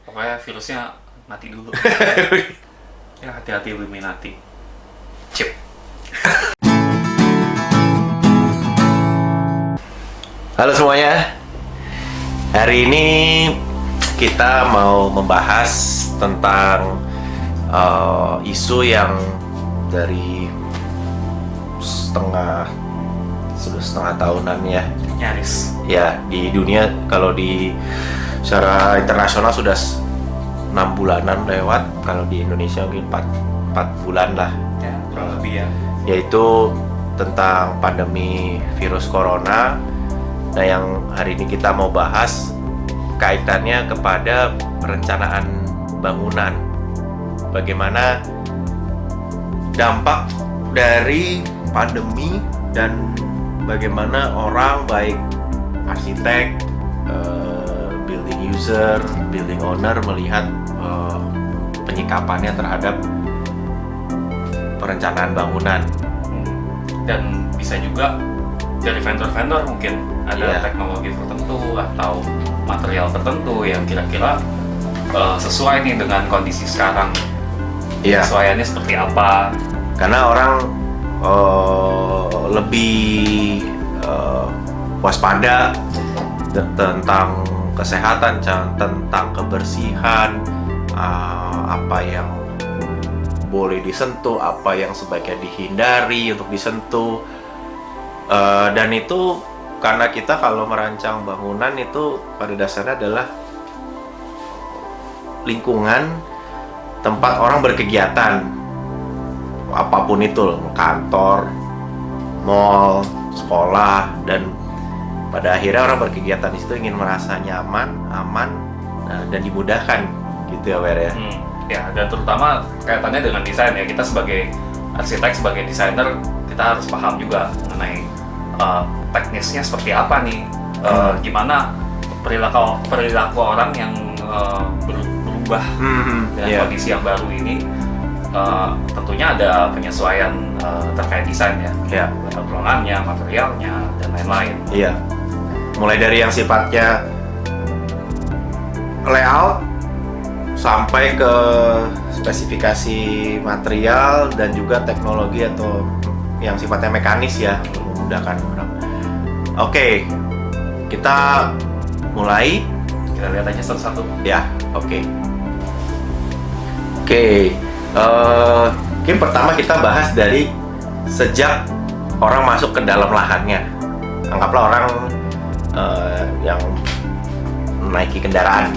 Pokoknya virusnya mati dulu. Ya hati-hati Illuminati. Chip. Halo semuanya. Hari ini kita mau membahas tentang isu yang dari sudah setengah tahunan ya. Nyaris. Ya, di dunia kalau di secara internasional sudah 6 bulanan lewat, kalau di Indonesia mungkin 4 bulan lah. Ya, kurang lebih ya. Yaitu tentang pandemi virus corona. Nah, yang hari ini kita mau bahas kaitannya kepada perencanaan bangunan. Bagaimana dampak dari pandemi dan bagaimana orang baik arsitek, building user, building owner melihat penyikapannya terhadap perencanaan bangunan. Dan bisa juga dari vendor-vendor mungkin ada Iya. teknologi tertentu atau material tertentu yang kira-kira sesuai nih dengan kondisi sekarang. Iya. Kesesuaiannya seperti apa? Karena orang lebih waspada tentang kesehatan, tentang kebersihan, apa yang boleh disentuh, apa yang sebaiknya dihindari untuk disentuh. Dan itu karena kita kalau merancang bangunan itu pada dasarnya adalah lingkungan tempat orang berkegiatan, apapun itu loh, kantor, mall, sekolah, dan pada akhirnya orang berkegiatan di situ ingin merasa nyaman, aman, dan dimudahkan gitu ya, Wer ya. Ya, dan terutama kaitannya dengan desain ya. Kita sebagai arsitek, sebagai desainer, kita harus paham juga mengenai teknisnya seperti apa nih, gimana perilaku orang yang berubah dengan kondisi yang baru ini. Tentunya ada penyesuaian terkait desain ya, ruangannya, materialnya, dan lain-lain. Iya, mulai dari yang sifatnya layout sampai ke spesifikasi material dan juga teknologi atau yang sifatnya mekanis ya, untuk memudahkan orang. Oke, kita mulai. Kita lihat aja satu-satu. Ya, oke. Mungkin pertama kita bahas dari sejak orang masuk ke dalam lahannya. Anggaplah orang yang menaiki kendaraan,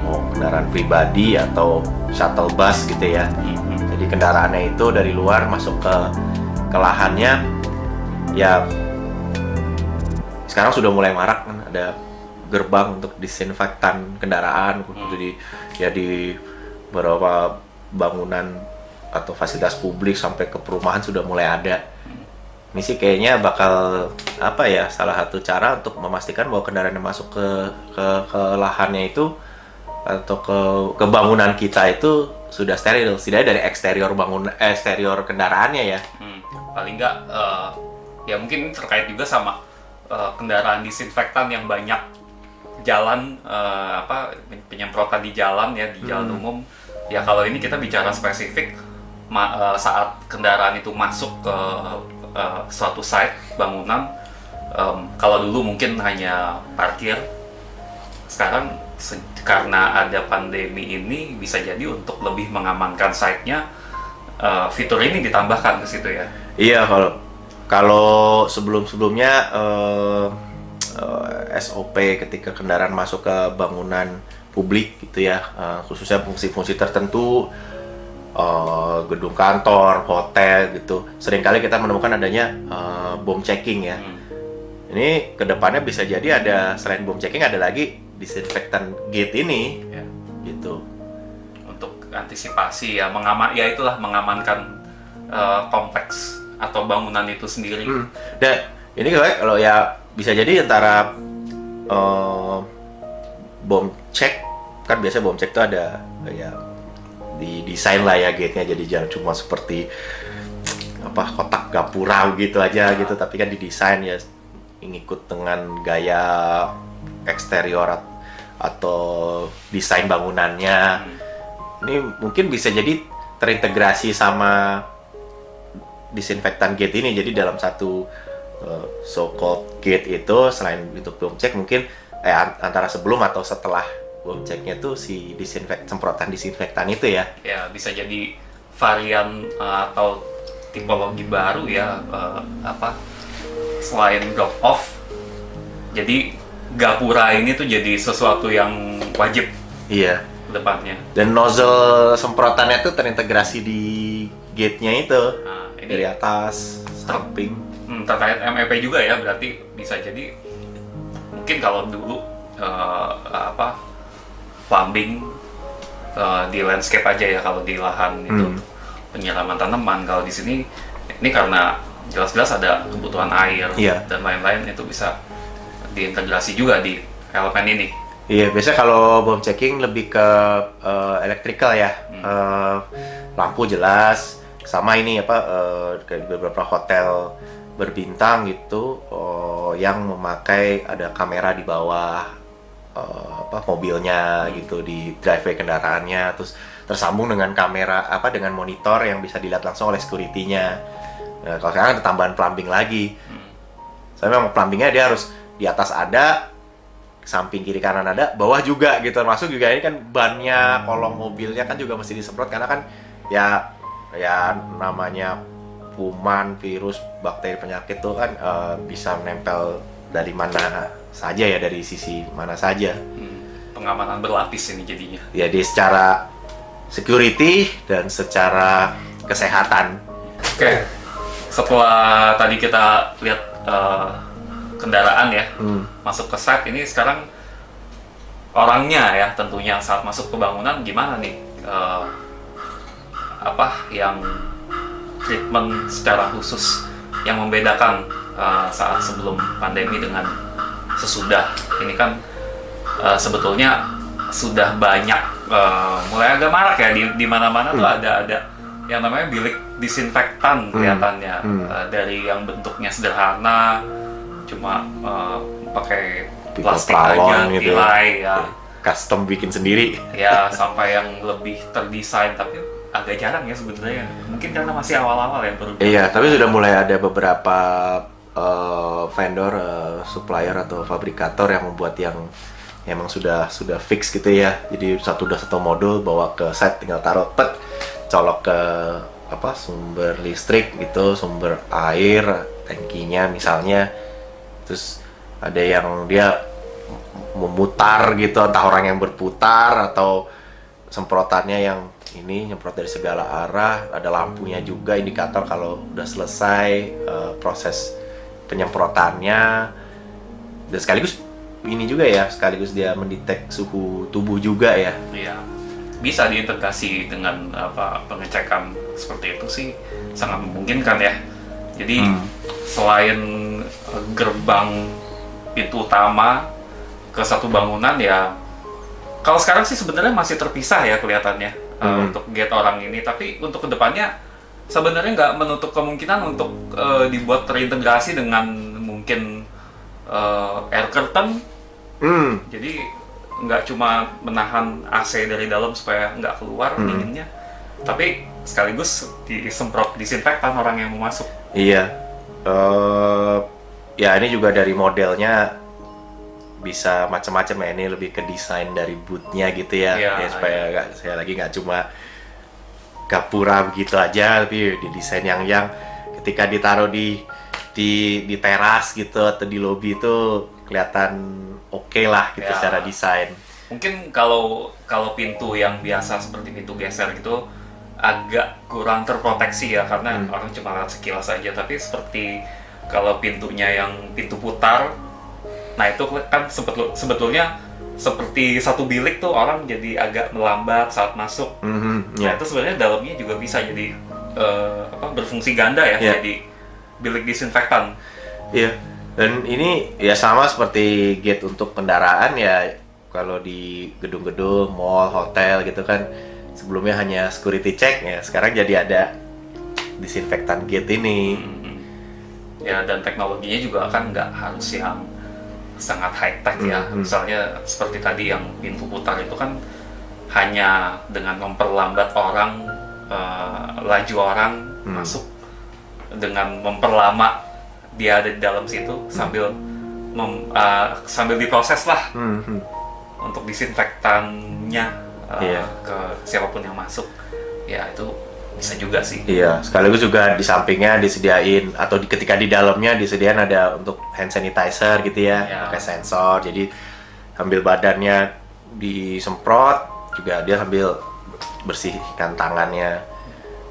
mau kendaraan pribadi atau shuttle bus gitu ya. Jadi kendaraannya itu dari luar masuk ke lahannya. Ya, sekarang sudah mulai marak kan, ada gerbang untuk disinfektan kendaraan. Jadi di beberapa bangunan atau fasilitas publik sampai ke perumahan sudah mulai ada. Ini sih kayaknya bakal salah satu cara untuk memastikan bahwa kendaraan yang masuk ke lahannya itu atau ke bangunan kita itu sudah steril, setidaknya dari eksterior kendaraannya ya. Paling nggak ya mungkin terkait juga sama kendaraan disinfektan yang banyak jalan, penyemprotan di jalan ya, di jalan umum. Ya kalau ini kita bicara spesifik saat kendaraan itu masuk ke suatu site bangunan. Kalau dulu mungkin hanya parkir, sekarang karena ada pandemi ini bisa jadi untuk lebih mengamankan site-nya, fitur ini ditambahkan ke situ ya. Iya, kalau sebelumnya SOP ketika kendaraan masuk ke bangunan publik gitu ya, khususnya fungsi-fungsi tertentu, gedung kantor, hotel gitu, seringkali kita menemukan adanya bom checking ya. Ini kedepannya bisa jadi ada, selain bom checking, ada lagi disinfektan gate ini ya, gitu, untuk antisipasi ya, mengamankan kompleks atau bangunan itu sendiri. Dan ini kalau ya bisa jadi antara bom check, kan biasanya bom check itu ada ya didesain lah ya gate-nya, jadi jangan cuma seperti kotak gapura gitu aja gitu, tapi kan didesain ya ngikut dengan gaya eksterior atau desain bangunannya. Ini mungkin bisa jadi terintegrasi sama disinfektan gate ini. Jadi dalam satu so-called gate itu, selain untuk bom cek, mungkin antara sebelum atau setelah bom ceknya tuh si semprotan disinfektan itu ya. Ya, bisa jadi varian atau tipologi baru ya, selain drop off. Jadi gapura ini tuh jadi sesuatu yang wajib. Iya. Depannya. Dan nozzle semprotannya tuh terintegrasi di gate-nya itu. Nah, ini dari atas, samping. Terkait MEP juga ya, berarti bisa jadi mungkin kalau dulu plumbing di landscape aja ya, kalau di lahan itu penyiraman tanaman. Kalau di sini ini karena jelas-jelas ada kebutuhan air dan lain-lain, itu bisa diintegrasi juga di elemen ini. Iya, biasanya kalau bom checking lebih ke electrical ya. Lampu jelas, sama ini kayak beberapa hotel berbintang gitu yang memakai ada kamera di bawah mobilnya gitu, di driveway kendaraannya, terus tersambung dengan kamera dengan monitor yang bisa dilihat langsung oleh security-nya. Nah, kalau sekarang ada tambahan plumbing lagi. Soalnya memang plumbingnya dia harus di atas ada, samping kiri kanan ada, bawah juga gitu. Termasuk juga ini kan bannya, kolong mobilnya kan juga mesti disemprot, karena kan ya namanya kuman, virus, bakteri, penyakit tuh kan bisa menempel dari mana saja ya, dari sisi mana saja. Pengamanan berlapis ini jadinya. Jadi secara security dan secara kesehatan. Oke. Setelah tadi kita lihat kendaraan ya, masuk ke site, ini sekarang orangnya ya, tentunya saat masuk ke bangunan gimana nih, yang treatment secara khusus yang membedakan saat sebelum pandemi dengan sesudah. Ini kan sebetulnya sudah banyak mulai agak marak ya, di mana-mana tuh ada yang namanya bilik disinfektan kelihatannya, dari yang bentuknya sederhana, cuma pakai plastik aja, tilai ya, custom bikin sendiri ya, sampai yang lebih terdesain, tapi agak jarang ya sebenarnya, mungkin karena masih awal-awal ya baru. Iya, tapi sudah mulai ada beberapa vendor, supplier atau fabrikator yang membuat yang emang sudah fix gitu ya. Jadi satu modul bawa ke site, tinggal taruh colok ke sumber listrik gitu, sumber air, tangkinya misalnya. Terus ada yang dia memutar gitu, entah orang yang berputar atau semprotannya yang ini nyemprot dari segala arah. Ada lampunya juga, indikator kalau udah selesai proses penyemprotannya. Dan sekaligus ini juga ya, sekaligus dia mendetek suhu tubuh juga ya. Iya, bisa diintegrasi dengan pengecekan seperti itu sih, sangat memungkinkan ya. Jadi selain gerbang pintu utama ke satu bangunan ya, kalau sekarang sih sebenarnya masih terpisah ya kelihatannya untuk gate orang ini. Tapi untuk kedepannya sebenarnya nggak menutup kemungkinan untuk dibuat terintegrasi dengan mungkin air curtain. Jadi nggak cuma menahan AC dari dalam supaya nggak keluar dinginnya, tapi sekaligus disemprot disinfektan orang yang mau masuk. Iya, ya ini juga dari modelnya bisa macam-macam ya. Ini lebih ke desain dari bootnya gitu ya, supaya saya lagi nggak cuma gapura begitu aja, tapi didesain yang ketika ditaruh di teras gitu atau di lobi itu kelihatan oke lah gitu secara desain. Mungkin kalau pintu yang biasa seperti pintu geser gitu agak kurang terproteksi ya, karena orang cuma lihat sekilas aja. Tapi seperti kalau pintunya yang pintu putar, nah itu kan sebetulnya seperti satu bilik tuh, orang jadi agak melambat saat masuk. Nah itu sebenarnya dalamnya juga bisa jadi berfungsi ganda ya, jadi bilik disinfektan. Iya. Dan ini ya sama seperti gate untuk kendaraan ya, kalau di gedung-gedung, mall, hotel gitu kan, sebelumnya hanya security check ya, sekarang jadi ada disinfektan gate ini. Ya, dan teknologinya juga kan nggak harus yang sangat high tech ya. Misalnya seperti tadi yang pintu putar itu kan hanya dengan memperlambat orang, laju orang masuk, dengan memperlama dia ada di dalam situ sambil sambil diproses lah untuk disinfektannya ke siapapun yang masuk. Ya itu bisa juga sih. Iya, sekaligus juga di sampingnya disediain atau ketika di dalamnya disediain ada untuk hand sanitizer gitu ya, pakai sensor. Jadi sambil badannya disemprot juga dia sambil bersihkan tangannya.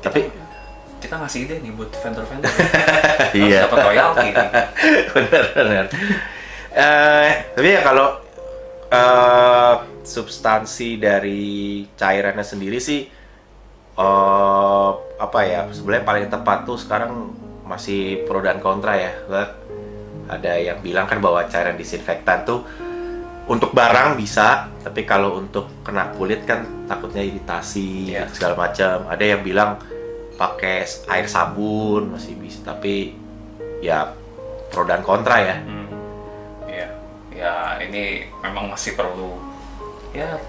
Tapi kita ngasih ide nih buat vendor-vendor. iya. Dapat royalti. Benar. Tapi ya kalau substansi dari cairannya sendiri sih apa ya, sebenarnya paling tepat tuh sekarang masih pro dan kontra ya. Ada yang bilang kan bahwa cairan disinfektan tuh untuk barang bisa, tapi kalau untuk kena kulit kan takutnya iritasi segala macam. Ada yang bilang pakai air sabun masih bisa, tapi ya pro dan kontra ya. Ya ini memang masih perlu ya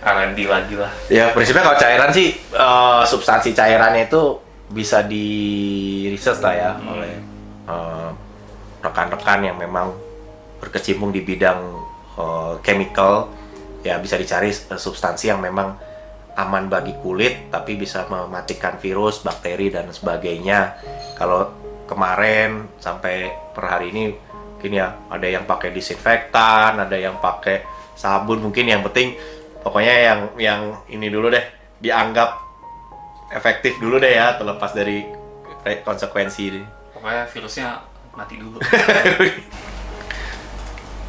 R&D lagi lah. Ya prinsipnya kalau cairan sih substansi cairannya itu bisa di research lah ya oleh rekan-rekan yang memang berkecimpung di bidang chemical. Ya bisa dicari substansi yang memang aman bagi kulit tapi bisa mematikan virus, bakteri dan sebagainya. Kalau kemarin sampai per hari ini mungkin ya ada yang pakai disinfektan, ada yang pakai sabun, mungkin yang penting pokoknya yang ini dulu deh, dianggap efektif dulu deh ya, terlepas dari konsekuensi. Pokoknya virusnya mati dulu.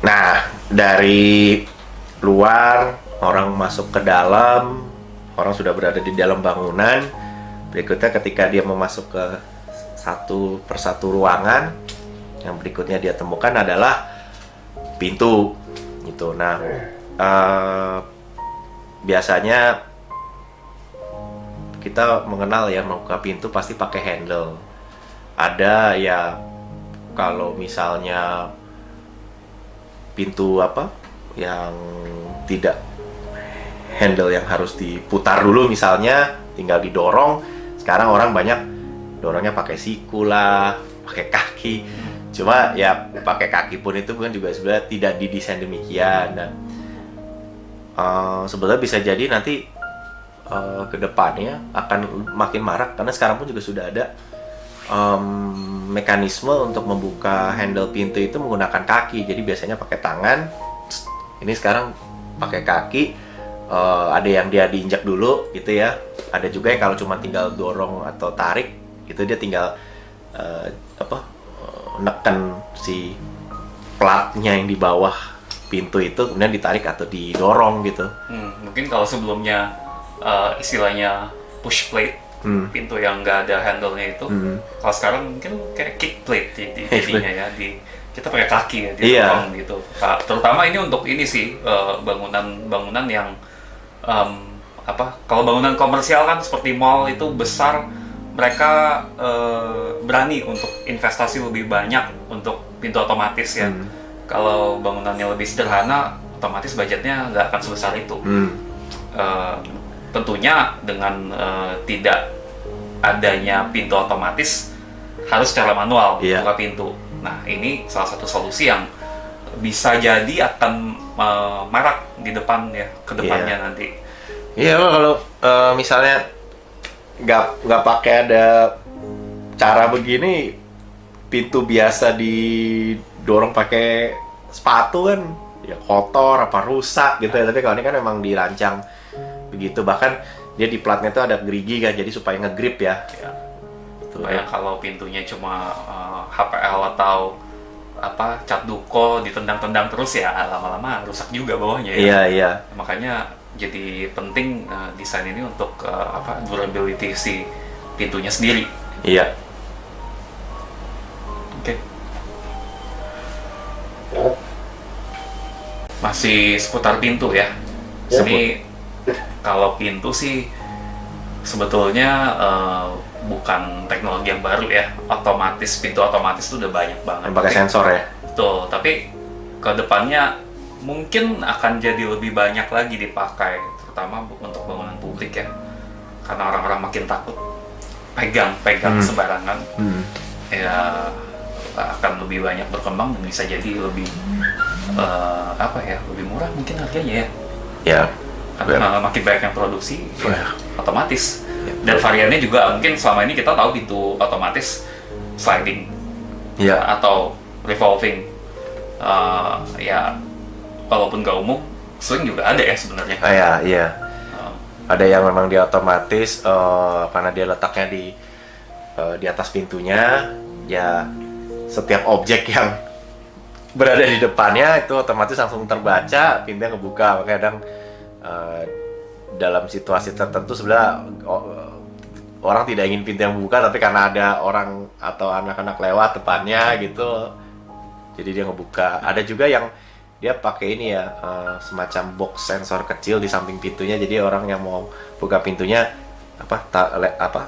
Nah, dari luar orang masuk ke dalam, orang sudah berada di dalam bangunan. Berikutnya ketika dia mau masuk ke satu persatu ruangan, yang berikutnya dia temukan adalah pintu gitu. Nah, biasanya kita mengenal ya membuka pintu pasti pakai handle. Ada ya kalau misalnya pintu apa yang tidak handle yang harus diputar dulu misalnya tinggal didorong. Sekarang orang banyak dorongnya pakai siku lah, pakai kaki. Cuma ya pakai kaki pun itu kan juga sebenarnya tidak didesain demikian. Dan sebenarnya bisa jadi nanti ke depannya akan makin marak karena sekarang pun juga sudah ada mekanisme untuk membuka handle pintu itu menggunakan kaki. Jadi biasanya pakai tangan, ini sekarang pakai kaki. Ada yang dia diinjak dulu gitu ya. Ada juga yang kalau cuma tinggal dorong atau tarik itu dia tinggal neken si platnya yang di bawah pintu itu kemudian ditarik atau didorong gitu. Mungkin kalau sebelumnya istilahnya push plate, pintu yang nggak ada handle-nya itu, kalau sekarang mungkin kayak kick plate jadinya ya, kita pakai kaki ya, didorong gitu. Terutama ini untuk ini sih bangunan-bangunan yang kalau bangunan komersial kan seperti mall itu besar, mereka berani untuk investasi lebih banyak untuk pintu otomatis ya. Kalau bangunannya lebih sederhana, otomatis budgetnya nggak akan sebesar itu. Tentunya dengan tidak adanya pintu otomatis harus secara manual buka pintu. Nah ini salah satu solusi yang bisa jadi akan marak di depan ya, ke depannya nanti. Iya, kalau misalnya nggak pakai ada cara begini, pintu biasa didorong pakai sepatu kan ya kotor apa rusak gitu ya. Tapi kalau ini kan memang dirancang begitu, bahkan dia di platnya tuh ada gerigi kan, jadi supaya ngegrip ya. Supaya kalau pintunya cuma HPL atau cat duko ditendang-tendang terus ya lama-lama rusak juga bawahnya ya. Iya. Makanya jadi penting desain ini untuk durability si pintunya sendiri. Iya. Oke. Masih seputar pintu ya. Sini kalau pintu sih sebetulnya bukan teknologi yang baru ya. Pintu otomatis itu udah banyak banget. Pakai sensor ya. Betul, tapi ke depannya mungkin akan jadi lebih banyak lagi dipakai, terutama untuk bangunan publik ya, karena orang-orang makin takut pegang sembarangan. Ya akan lebih banyak berkembang dan bisa jadi lebih lebih murah mungkin harganya ya. Ya. Karena makin banyak yang produksi, ya, otomatis. Dan variannya juga mungkin selama ini kita tahu pintu otomatis sliding, atau revolving. Ya, walaupun nggak umum, swing juga ada ya sebenarnya. Iya. Ada yang memang dia otomatis karena dia letaknya di atas pintunya, ya setiap objek yang berada di depannya itu otomatis langsung terbaca, pintunya ngebuka. Makanya kadang dalam situasi tertentu sebenarnya orang tidak ingin pintu yang buka, tapi karena ada orang atau anak-anak lewat depannya gitu, jadi dia ngebuka. Ada juga yang dia pakai ini ya, semacam box sensor kecil di samping pintunya, jadi orang yang mau buka pintunya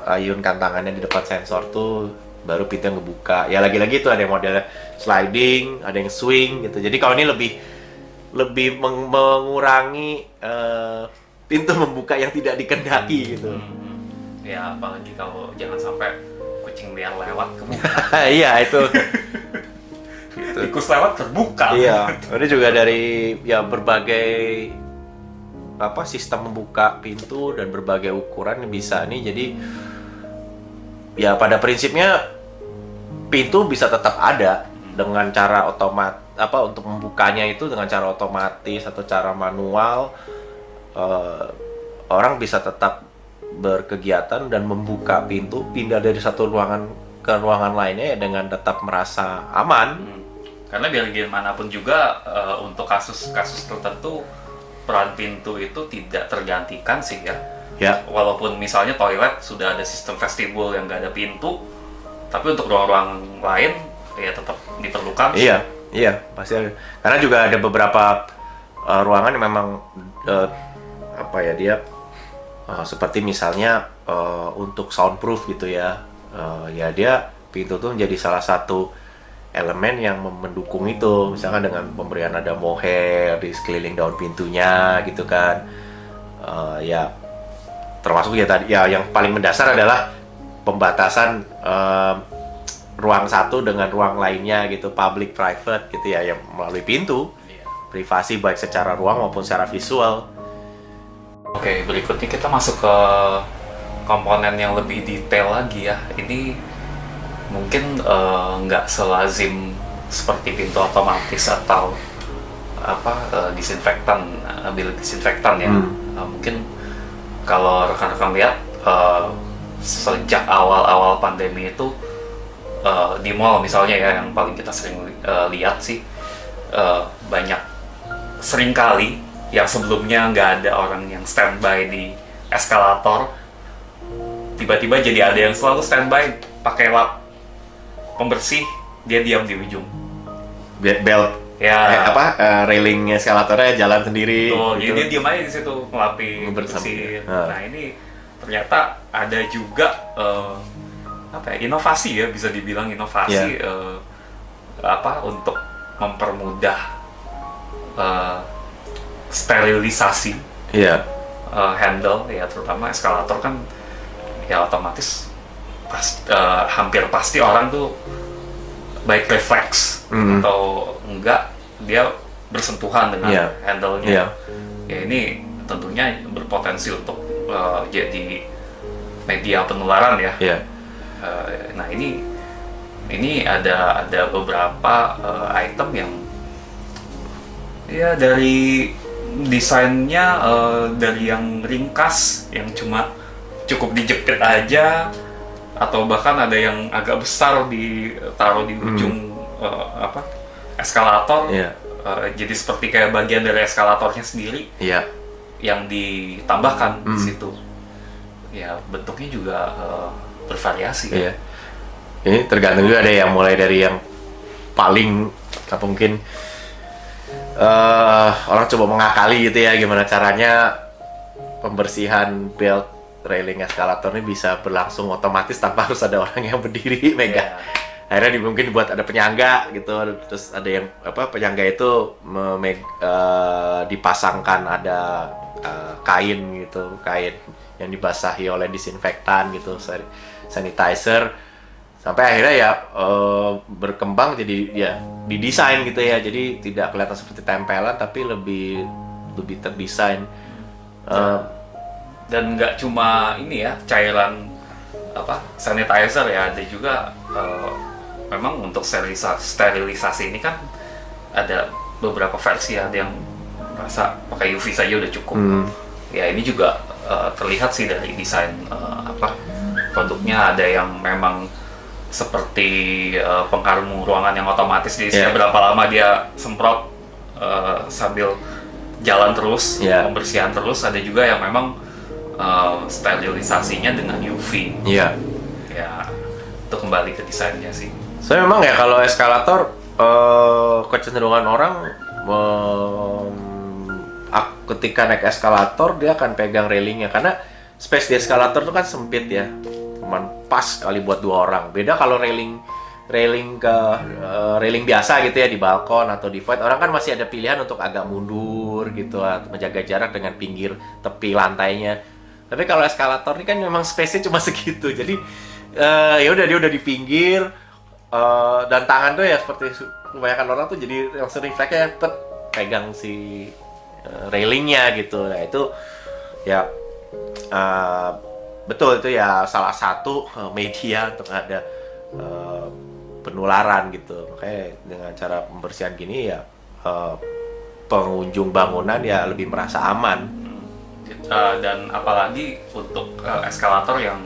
ayunkan tangannya di depan sensor tuh baru pintu yang ngebuka. Ya lagi-lagi itu ada yang modelnya sliding, ada yang swing gitu. Jadi kalau ini lebih mengurangi pintu membuka yang tidak dikehendaki gitu. Ya apalagi kalau jangan sampai kucing liar lewat kebuka. Iya itu. Tikus lewat terbuka. Iya. Ini juga dari ya berbagai sistem membuka pintu dan berbagai ukuran yang bisa nih. Jadi ya pada prinsipnya pintu bisa tetap ada dengan cara untuk membukanya itu dengan cara otomatis atau cara manual. Orang bisa tetap berkegiatan dan membuka pintu, pindah dari satu ruangan ke ruangan lainnya ya dengan tetap merasa aman. Karena biar gimana pun juga untuk kasus-kasus tertentu peran pintu itu tidak tergantikan sih ya. Ya. Walaupun misalnya toilet sudah ada sistem vestibul yang nggak ada pintu, tapi untuk ruang-ruang lain ya tetap diperlukan. Iya pasti ada. Karena juga ada beberapa ruangan yang memang dia seperti misalnya untuk soundproof gitu ya. Ya dia pintu tuh menjadi salah satu elemen yang mendukung itu, misalkan dengan pemberian ada mohair di sekeliling daun pintunya gitu kan. Ya termasuk ya tadi ya yang paling mendasar adalah pembatasan ruang satu dengan ruang lainnya gitu, public private gitu ya, yang melalui pintu. Privasi baik secara ruang maupun secara visual. Oke, berikutnya kita masuk ke komponen yang lebih detail lagi ya. Ini mungkin nggak selazim seperti pintu otomatis atau disinfektan, bilik disinfektan ya. Mungkin kalau rekan-rekan lihat sejak awal-awal pandemi itu di mall misalnya ya, yang paling kita sering lihat sih sering kali yang sebelumnya nggak ada orang yang standby di eskalator, tiba-tiba jadi ada yang selalu standby pakai lap pembersih, dia diam di ujung belt ya, railing eskalatornya jalan sendiri. Jadi dia diam aja di situ ngelapi bersih. Nah ini ternyata ada juga inovasi ya, bisa dibilang inovasi untuk mempermudah sterilisasi handle ya, terutama eskalator kan ya otomatis hampir pasti orang tuh baik refleks atau enggak dia bersentuhan dengan handle-nya. Ya ini tentunya berpotensi untuk jadi media penularan ya. Nah ini ada beberapa item yang ya dari desainnya dari yang ringkas yang cuma cukup dijepit aja, atau bahkan ada yang agak besar ditaruh di ujung eskalator, jadi seperti kayak bagian dari eskalatornya sendiri yang ditambahkan di situ. Ya bentuknya juga bervariasi. Ini tergantung juga, ada yang mulai dari yang paling mungkin orang coba mengakali gitu ya, gimana caranya pembersihan belt railing eskalator ini bisa berlangsung otomatis tanpa harus ada orang yang berdiri megang akhirnya mungkin dibuat ada penyangga gitu, terus ada yang penyangga itu dipasangkan ada kain gitu, kain yang dibasahi oleh disinfektan gitu, sanitizer, sampai akhirnya ya berkembang jadi ya didesain gitu ya, jadi tidak kelihatan seperti tempelan tapi lebih terdesain. Dan nggak cuma ini ya, cairan sanitizer ya, ada juga memang untuk sterilisasi ini kan ada beberapa versi, ada yang merasa pakai UV saja udah cukup. Ya ini juga terlihat sih dari desain produknya, ada yang memang seperti pengharum ruangan yang otomatis, jadi berapa lama dia semprot sambil jalan terus, pembersihan terus. Ada juga yang memang sterilisasinya dengan UV. Ya itu kembali ke desainnya sih. Memang ya kalau eskalator kecenderungan orang ketika naik eskalator dia akan pegang railingnya, karena space di eskalator itu kan sempit ya, cuman pas kali buat 2 orang. Beda kalau railing biasa gitu ya, di balkon atau di void, orang kan masih ada pilihan untuk agak mundur gitu atau menjaga jarak dengan pinggir tepi lantainya. Tapi kalau eskalator ini kan memang space-nya cuma segitu, jadi ya udah dia udah di pinggir, dan tangan tuh ya seperti kebanyakan orang tuh jadi langsung refleksnya pegang si railingnya gitu. Nah itu ya betul, itu ya salah satu media untuk ada penularan gitu. Makanya dengan cara pembersihan gini ya pengunjung bangunan ya lebih merasa aman. Dan apalagi untuk eskalator yang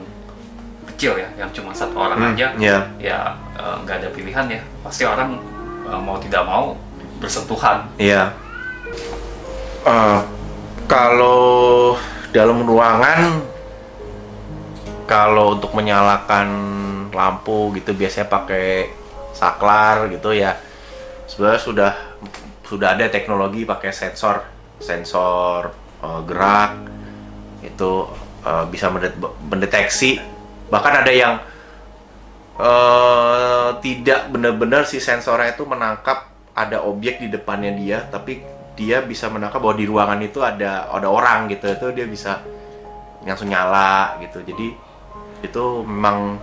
kecil ya, yang cuma 1 orang aja, ya nggak ada pilihan ya, pasti orang mau tidak mau bersentuhan. Kalau dalam ruangan, kalau untuk menyalakan lampu gitu biasanya pakai saklar gitu ya. Sebenarnya sudah ada teknologi pakai sensor gerak itu bisa mendeteksi. Bahkan ada yang tidak benar-benar si sensornya itu menangkap ada objek di depannya dia, tapi dia bisa menangkap bahwa di ruangan itu ada orang gitu. Itu dia bisa langsung nyala gitu. Jadi itu memang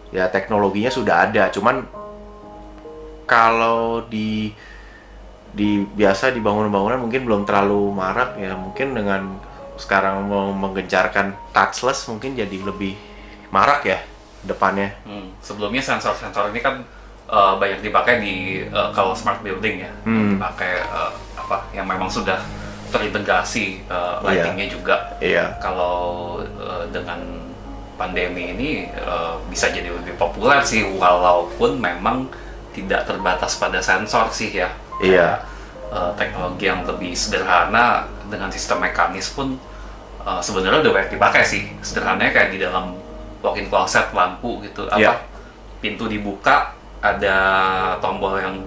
ya teknologinya sudah ada. Cuman kalau biasa di bangunan-bangunan mungkin belum terlalu marak ya. Mungkin dengan sekarang mau menggencarkan touchless mungkin jadi lebih marak ya depannya. Sebelumnya sensor-sensor ini kan banyak dipakai di kalau smart building ya, dipakai yang memang sudah terintegrasi lightingnya juga. Kalau dengan pandemi ini bisa jadi lebih populer sih, walaupun memang tidak terbatas pada sensor sih ya. Teknologi yang lebih sederhana dengan sistem mekanis pun sebenarnya udah banyak dipakai sih. Sederhananya kayak di dalam walk-in closet, lampu gitu, pintu dibuka ada tombol yang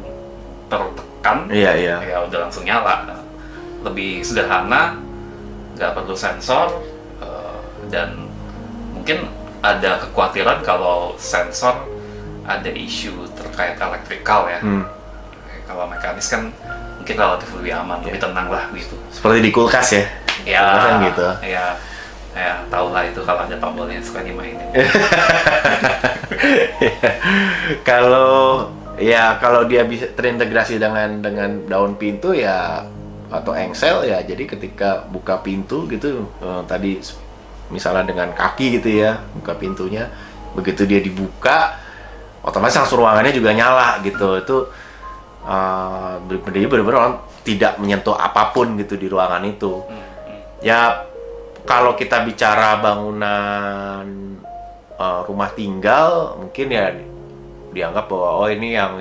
tertekan, ya udah langsung nyala. Lebih sederhana, nggak perlu sensor, dan mungkin ada kekhawatiran kalau sensor ada isu terkait elektrikal ya. Kalau mekanis kan mungkin relatif lebih aman, lebih tenang lah gitu. Seperti di kulkas ya? Kan gitu. Ya tau lah itu kalau ada tombolnya suka dimainin. Kalau dia bisa terintegrasi dengan daun pintu ya atau engsel ya, jadi ketika buka pintu gitu tadi misalnya dengan kaki gitu ya, buka pintunya, begitu dia dibuka otomatis langsung ruangannya juga nyala gitu. Itu benar-benar orang tidak menyentuh apapun gitu di ruangan itu. Ya kalau kita bicara bangunan rumah tinggal, mungkin ya dianggap bahwa ini yang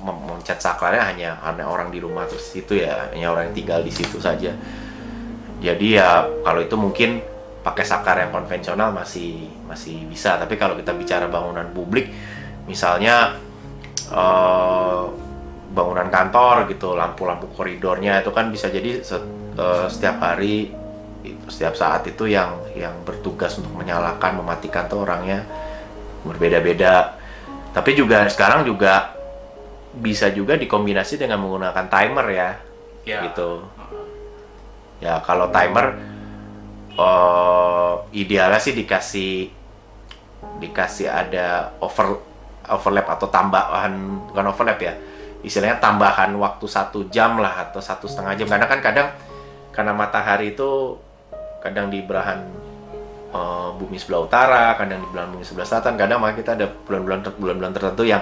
mencet saklarnya hanya orang di rumah terus itu ya, hanya orang yang tinggal di situ saja. Jadi ya kalau itu mungkin pakai saklar yang konvensional masih bisa. Tapi kalau kita bicara bangunan publik, misalnya bangunan kantor gitu, lampu-lampu koridornya itu kan bisa jadi setiap hari, setiap saat itu yang bertugas untuk menyalakan, mematikan tuh orangnya berbeda-beda. Tapi juga sekarang juga bisa juga dikombinasi dengan menggunakan timer ya, Ya. gitu. Ya kalau timer idealnya sih dikasih ada overlap atau tambahan, bukan overlap ya, istilahnya tambahan waktu 1 jam lah atau 1,5 jam, karena kan kadang karena matahari itu kadang di belahan bumi sebelah utara, kadang di belahan bumi sebelah selatan, kadang malah kita ada bulan-bulan tertentu yang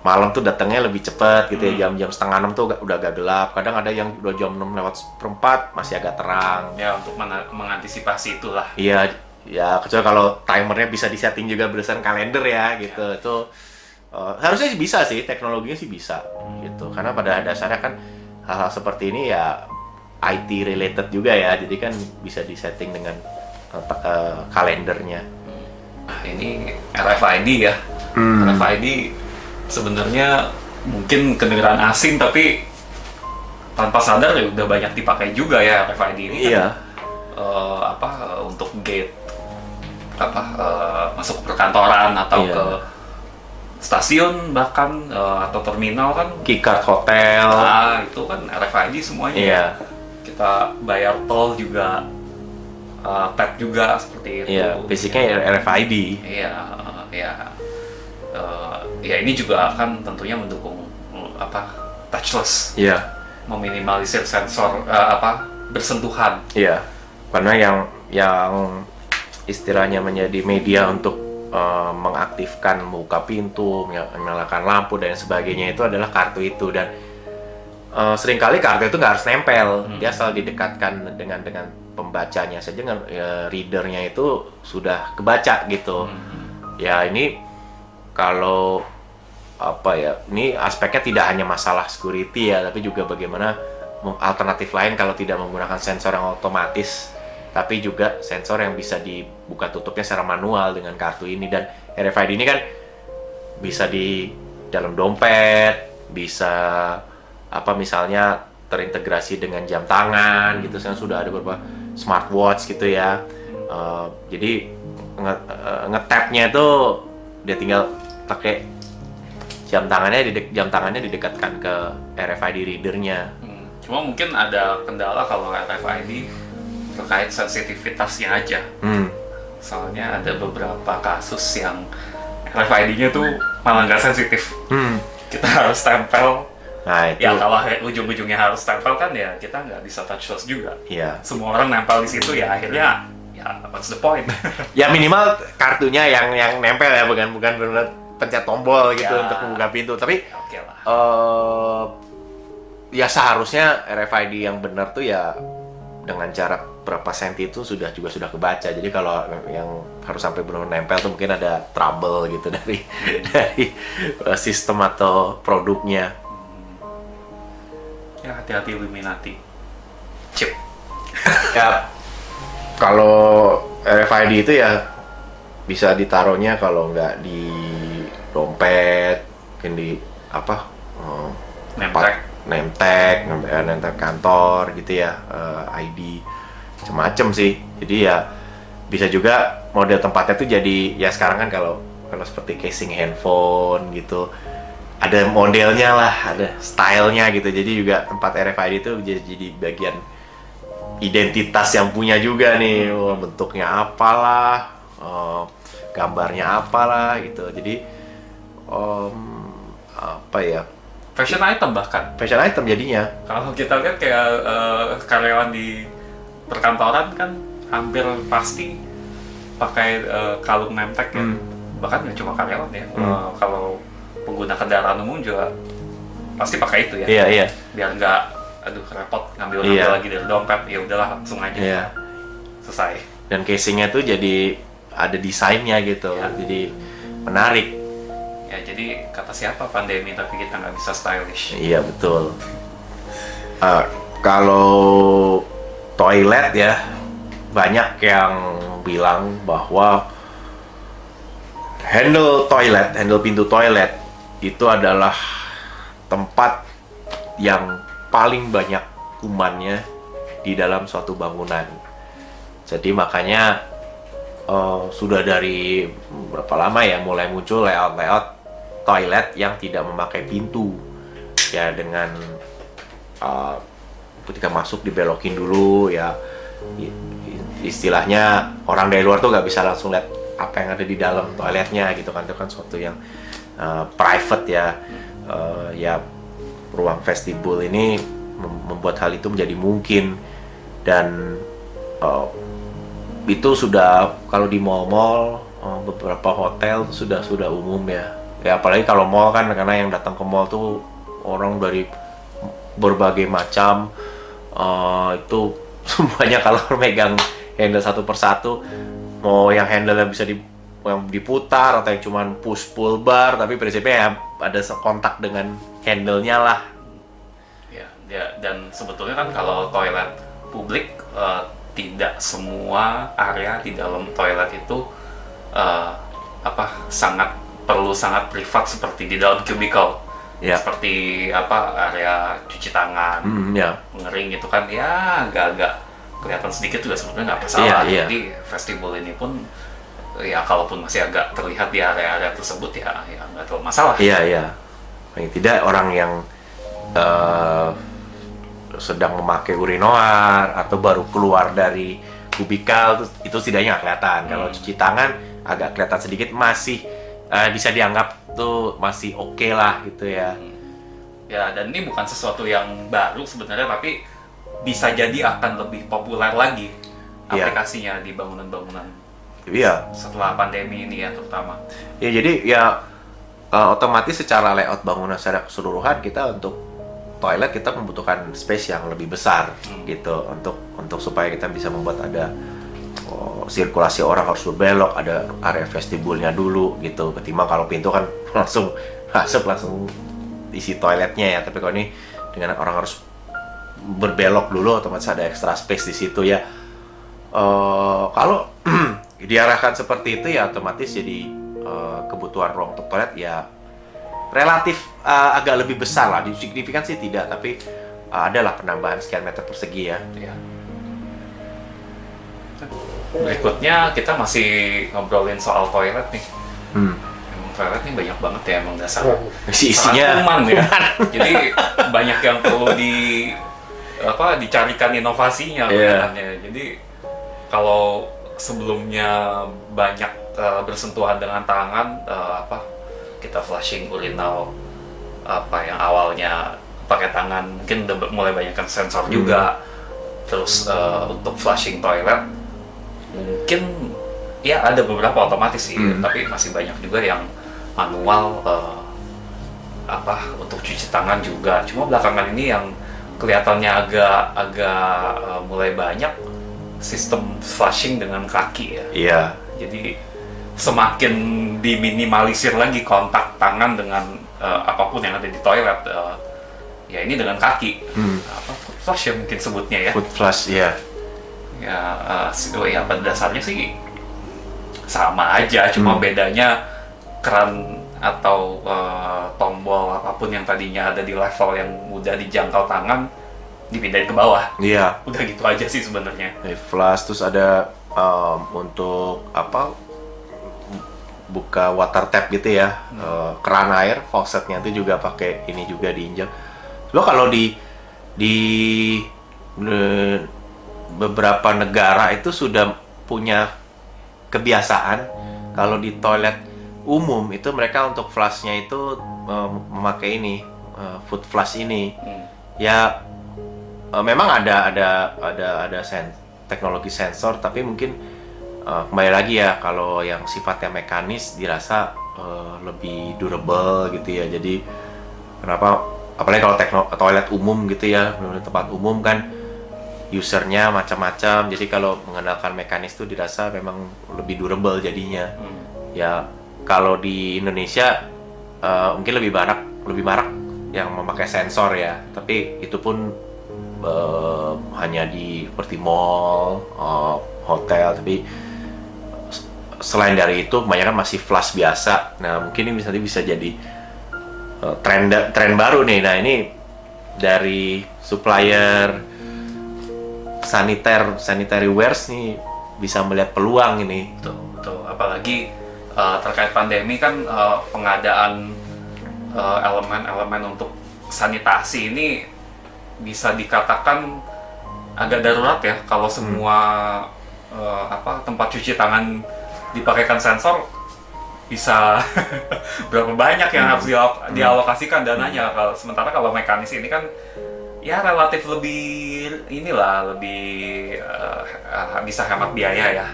malam tuh datangnya lebih cepat gitu ya, jam-jam 5:30 tuh udah agak gelap, kadang ada yang udah jam 6:04 masih agak terang. Ya, untuk mengantisipasi itulah. Iya, ya kecuali kalau timernya bisa disetting juga berdasarkan kalender ya gitu. Itu harusnya sih bisa sih, teknologinya sih bisa gitu. Karena pada dasarnya kan hal-hal seperti ini ya IT related juga ya. Jadi kan bisa disetting dengan kalendernya. Nah, ini RFID ya. RFID sebenarnya mungkin kedengeran asing, tapi tanpa sadar ya udah banyak dipakai juga ya RFID ini. Iya. Untuk gate masuk ke perkantoran atau Iya. ke stasiun bahkan atau terminal kan. Keycard hotel. Nah, itu kan RFID semuanya. Iya. Kita bayar tol juga, tap juga seperti itu. Iya, basicnya RFID. Iya, ya ini juga akan tentunya mendukung touchless, Iya. meminimalisir sensor bersentuhan. Iya. Karena yang istilahnya menjadi media untuk mengaktifkan membuka pintu, menyalakan lampu dan sebagainya itu adalah kartu itu, dan seringkali kartu itu nggak harus nempel, dia asal didekatkan dengan pembacanya saja, readernya itu sudah kebaca gitu. Ya ini kalau ini aspeknya tidak hanya masalah security ya, tapi juga bagaimana alternatif lain kalau tidak menggunakan sensor yang otomatis, tapi juga sensor yang bisa dibuka tutupnya secara manual dengan kartu ini. Dan RFID ini kan bisa di dalam dompet, bisa misalnya terintegrasi dengan jam tangan gitu. Sekarang sudah ada beberapa smartwatch gitu ya. Jadi ngetapnya itu dia tinggal pakai jam tangannya didekatkan ke RFID readernya. Cuma mungkin ada kendala kalau RFID terkait sensitivitasnya aja. Soalnya ada beberapa kasus yang RFID-nya tuh malah nggak sensitif. Kita harus tempel. Nah itu. Ya kalau ujung-ujungnya harus tempel kan ya kita nggak bisa touchless juga. Iya. Semua orang nempel di situ ya akhirnya ya what's the point? Ya minimal kartunya yang nempel ya, bukan benar pencet tombol gitu Ya. untuk membuka pintu. Tapi Oke lah. ya seharusnya RFID yang benar tuh ya dengan jarak berapa senti itu sudah kebaca. Jadi kalau yang harus sampai benar-benar nempel tuh mungkin ada trouble gitu dari sistem atau produknya. Ya hati-hati Illuminati. Chip. Ya kalau RFID itu ya bisa ditaruhnya kalau nggak di dompet, mungkin di name tag kantor gitu ya, ID macam-macam sih. Jadi ya bisa juga model tempatnya tuh jadi ya sekarang kan kalau seperti casing handphone gitu ada modelnya lah, ada stylenya gitu. Jadi juga tempat RFID itu jadi bagian identitas yang punya juga nih. Bentuknya apalah, gambarnya apalah gitu. Jadi Fashion item bahkan. fashion item jadinya. Kalau kita lihat kayak karyawan di perkantoran kan hampir pasti pakai kalung name tag ya. Bahkan nggak cuma karyawan ya. Kalau pengguna kendaraan umum juga pasti pakai itu ya. Iya. Biar nggak repot ngambil lagi dari dompet. Ya udahlah langsung aja. Iya. Selesai. Dan casingnya tuh jadi ada desainnya gitu. Iya. Jadi menarik. Ya jadi kata siapa pandemi tapi kita nggak bisa stylish. Iya betul. Kalau toilet ya, banyak yang bilang bahwa handle pintu toilet itu adalah tempat yang paling banyak kumannya di dalam suatu bangunan. Jadi makanya sudah dari berapa lama ya mulai muncul layout toilet yang tidak memakai pintu, ya dengan ketika masuk dibelokin dulu ya, istilahnya orang dari luar tuh nggak bisa langsung lihat apa yang ada di dalam toiletnya gitu kan, itu kan suatu yang private ya. Ya ruang vestibul ini membuat hal itu menjadi mungkin, dan itu sudah kalau di mall-mall, beberapa hotel sudah umum ya. Ya apalagi kalau mall kan, karena yang datang ke mall tuh orang dari berbagai macam, itu semuanya kalau megang handle satu persatu, mau yang handle bisa yang diputar atau yang cuman push pull bar, tapi prinsipnya ya ada kontak dengan handle-nya lah. Ya, dan sebetulnya kan kalau toilet publik, tidak semua area di dalam toilet itu sangat privat seperti di dalam cubicle. Ya. Seperti area cuci tangan, Ya. mengering gitu kan, ya agak-agak kelihatan sedikit juga sebetulnya nggak masalah. Iya. Jadi festival ini pun ya kalaupun masih agak terlihat di area-area tersebut ya nggak terlalu masalah. Iya. Paling tidak orang yang sedang memakai urinoir atau baru keluar dari kubikal itu setidaknya nggak kelihatan. Kalau cuci tangan agak kelihatan sedikit, masih bisa dianggap tuh masih oke lah gitu ya. Ya, dan ini bukan sesuatu yang baru sebenarnya, tapi bisa jadi akan lebih populer lagi aplikasinya di bangunan-bangunan. Iya. Setelah pandemi ini ya terutama. Ya jadi ya otomatis secara layout bangunan secara keseluruhan kita untuk toilet kita membutuhkan space yang lebih besar gitu, untuk supaya kita bisa membuat ada sirkulasi orang harus berbelok, ada area vestibulnya dulu gitu, ketimbang kalau pintu kan langsung masuk langsung isi toiletnya ya. Tapi kalau ini dengan orang harus berbelok dulu, otomatis ada extra space di situ ya. Kalau diarahkan seperti itu ya otomatis jadi kebutuhan ruang untuk toilet ya relatif agak lebih besar lah. Signifikan sih tidak, tapi adalah penambahan sekian meter persegi ya. Berikutnya kita masih ngobrolin soal toilet nih. Emang toilet nih banyak banget ya emang dasar. Isinya kuman ya. Jadi banyak yang perlu dicarikan inovasinya kelihatannya. Jadi kalau sebelumnya banyak bersentuhan dengan tangan, kita flushing urinal yang awalnya pakai tangan, mungkin udah mulai banyak kan sensor juga. Terus untuk flushing toilet mungkin ya ada beberapa otomatis sih, tapi masih banyak juga yang manual. Untuk cuci tangan juga, cuma belakangan ini yang kelihatannya agak mulai banyak sistem flushing dengan kaki ya. Iya. Jadi semakin diminimalisir lagi kontak tangan dengan apapun yang ada di toilet. Ya ini dengan kaki. Foot flush ya mungkin sebutnya ya. Foot flush ya. Ya pada dasarnya sih sama aja, cuma bedanya keran atau tombol apapun yang tadinya ada di level yang mudah dijangkau tangan dipindahin ke bawah. Iya. Udah gitu aja sih sebenarnya. Flush, terus ada untuk buka water tap gitu ya, keran air, faucetnya itu juga pakai ini juga diinjak. Lo kalau di beberapa negara itu sudah punya kebiasaan kalau di toilet umum itu mereka untuk flushnya itu memakai ini foot flush ini. Ya memang ada teknologi sensor, tapi mungkin kembali lagi ya, kalau yang sifatnya mekanis dirasa lebih durable gitu ya. Jadi kenapa, apalagi kalau toilet umum gitu ya, tempat umum kan usernya macam-macam, jadi kalau mengandalkan mekanis itu dirasa memang lebih durable jadinya. Ya kalau di Indonesia mungkin lebih marak yang memakai sensor ya, tapi itu pun hanya di seperti mall, hotel. Tapi selain dari itu kebanyakan masih flush biasa. Nah mungkin ini bisa jadi tren baru nih. Nah ini dari supplier sanitary wares nih bisa melihat peluang ini. Betul. Apalagi terkait pandemi kan pengadaan elemen-elemen untuk sanitasi ini bisa dikatakan agak darurat ya kalau semua tempat cuci tangan dipakaikan sensor bisa berapa banyak yang harus dialokasikan dananya. Sementara kalau mekanis ini kan ya relatif lebih bisa hemat biaya ya.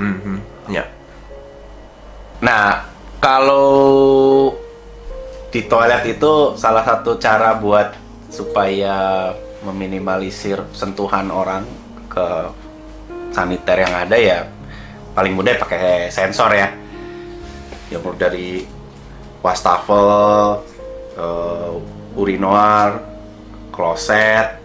Ya. Nah, kalau di toilet itu salah satu cara buat supaya meminimalisir sentuhan orang ke saniter yang ada ya paling mudah pakai sensor ya. Yang mulai dari wastafel, urinoir, kloset,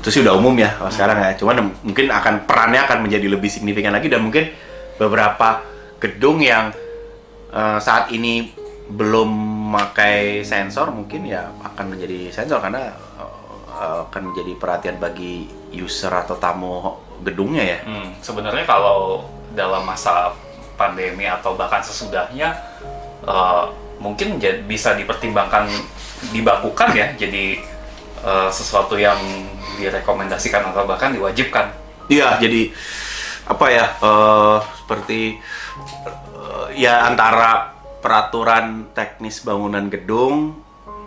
itu sih udah umum ya kalau sekarang ya. Cuman mungkin perannya akan menjadi lebih signifikan lagi, dan mungkin beberapa gedung yang saat ini belum memakai sensor mungkin ya akan menjadi sensor karena akan menjadi perhatian bagi user atau tamu gedungnya ya. Sebenarnya kalau dalam masa pandemi atau bahkan sesudahnya mungkin bisa dipertimbangkan dibakukan ya jadi sesuatu yang direkomendasikan atau bahkan diwajibkan. Iya, jadi apa ya seperti ya antara peraturan teknis bangunan gedung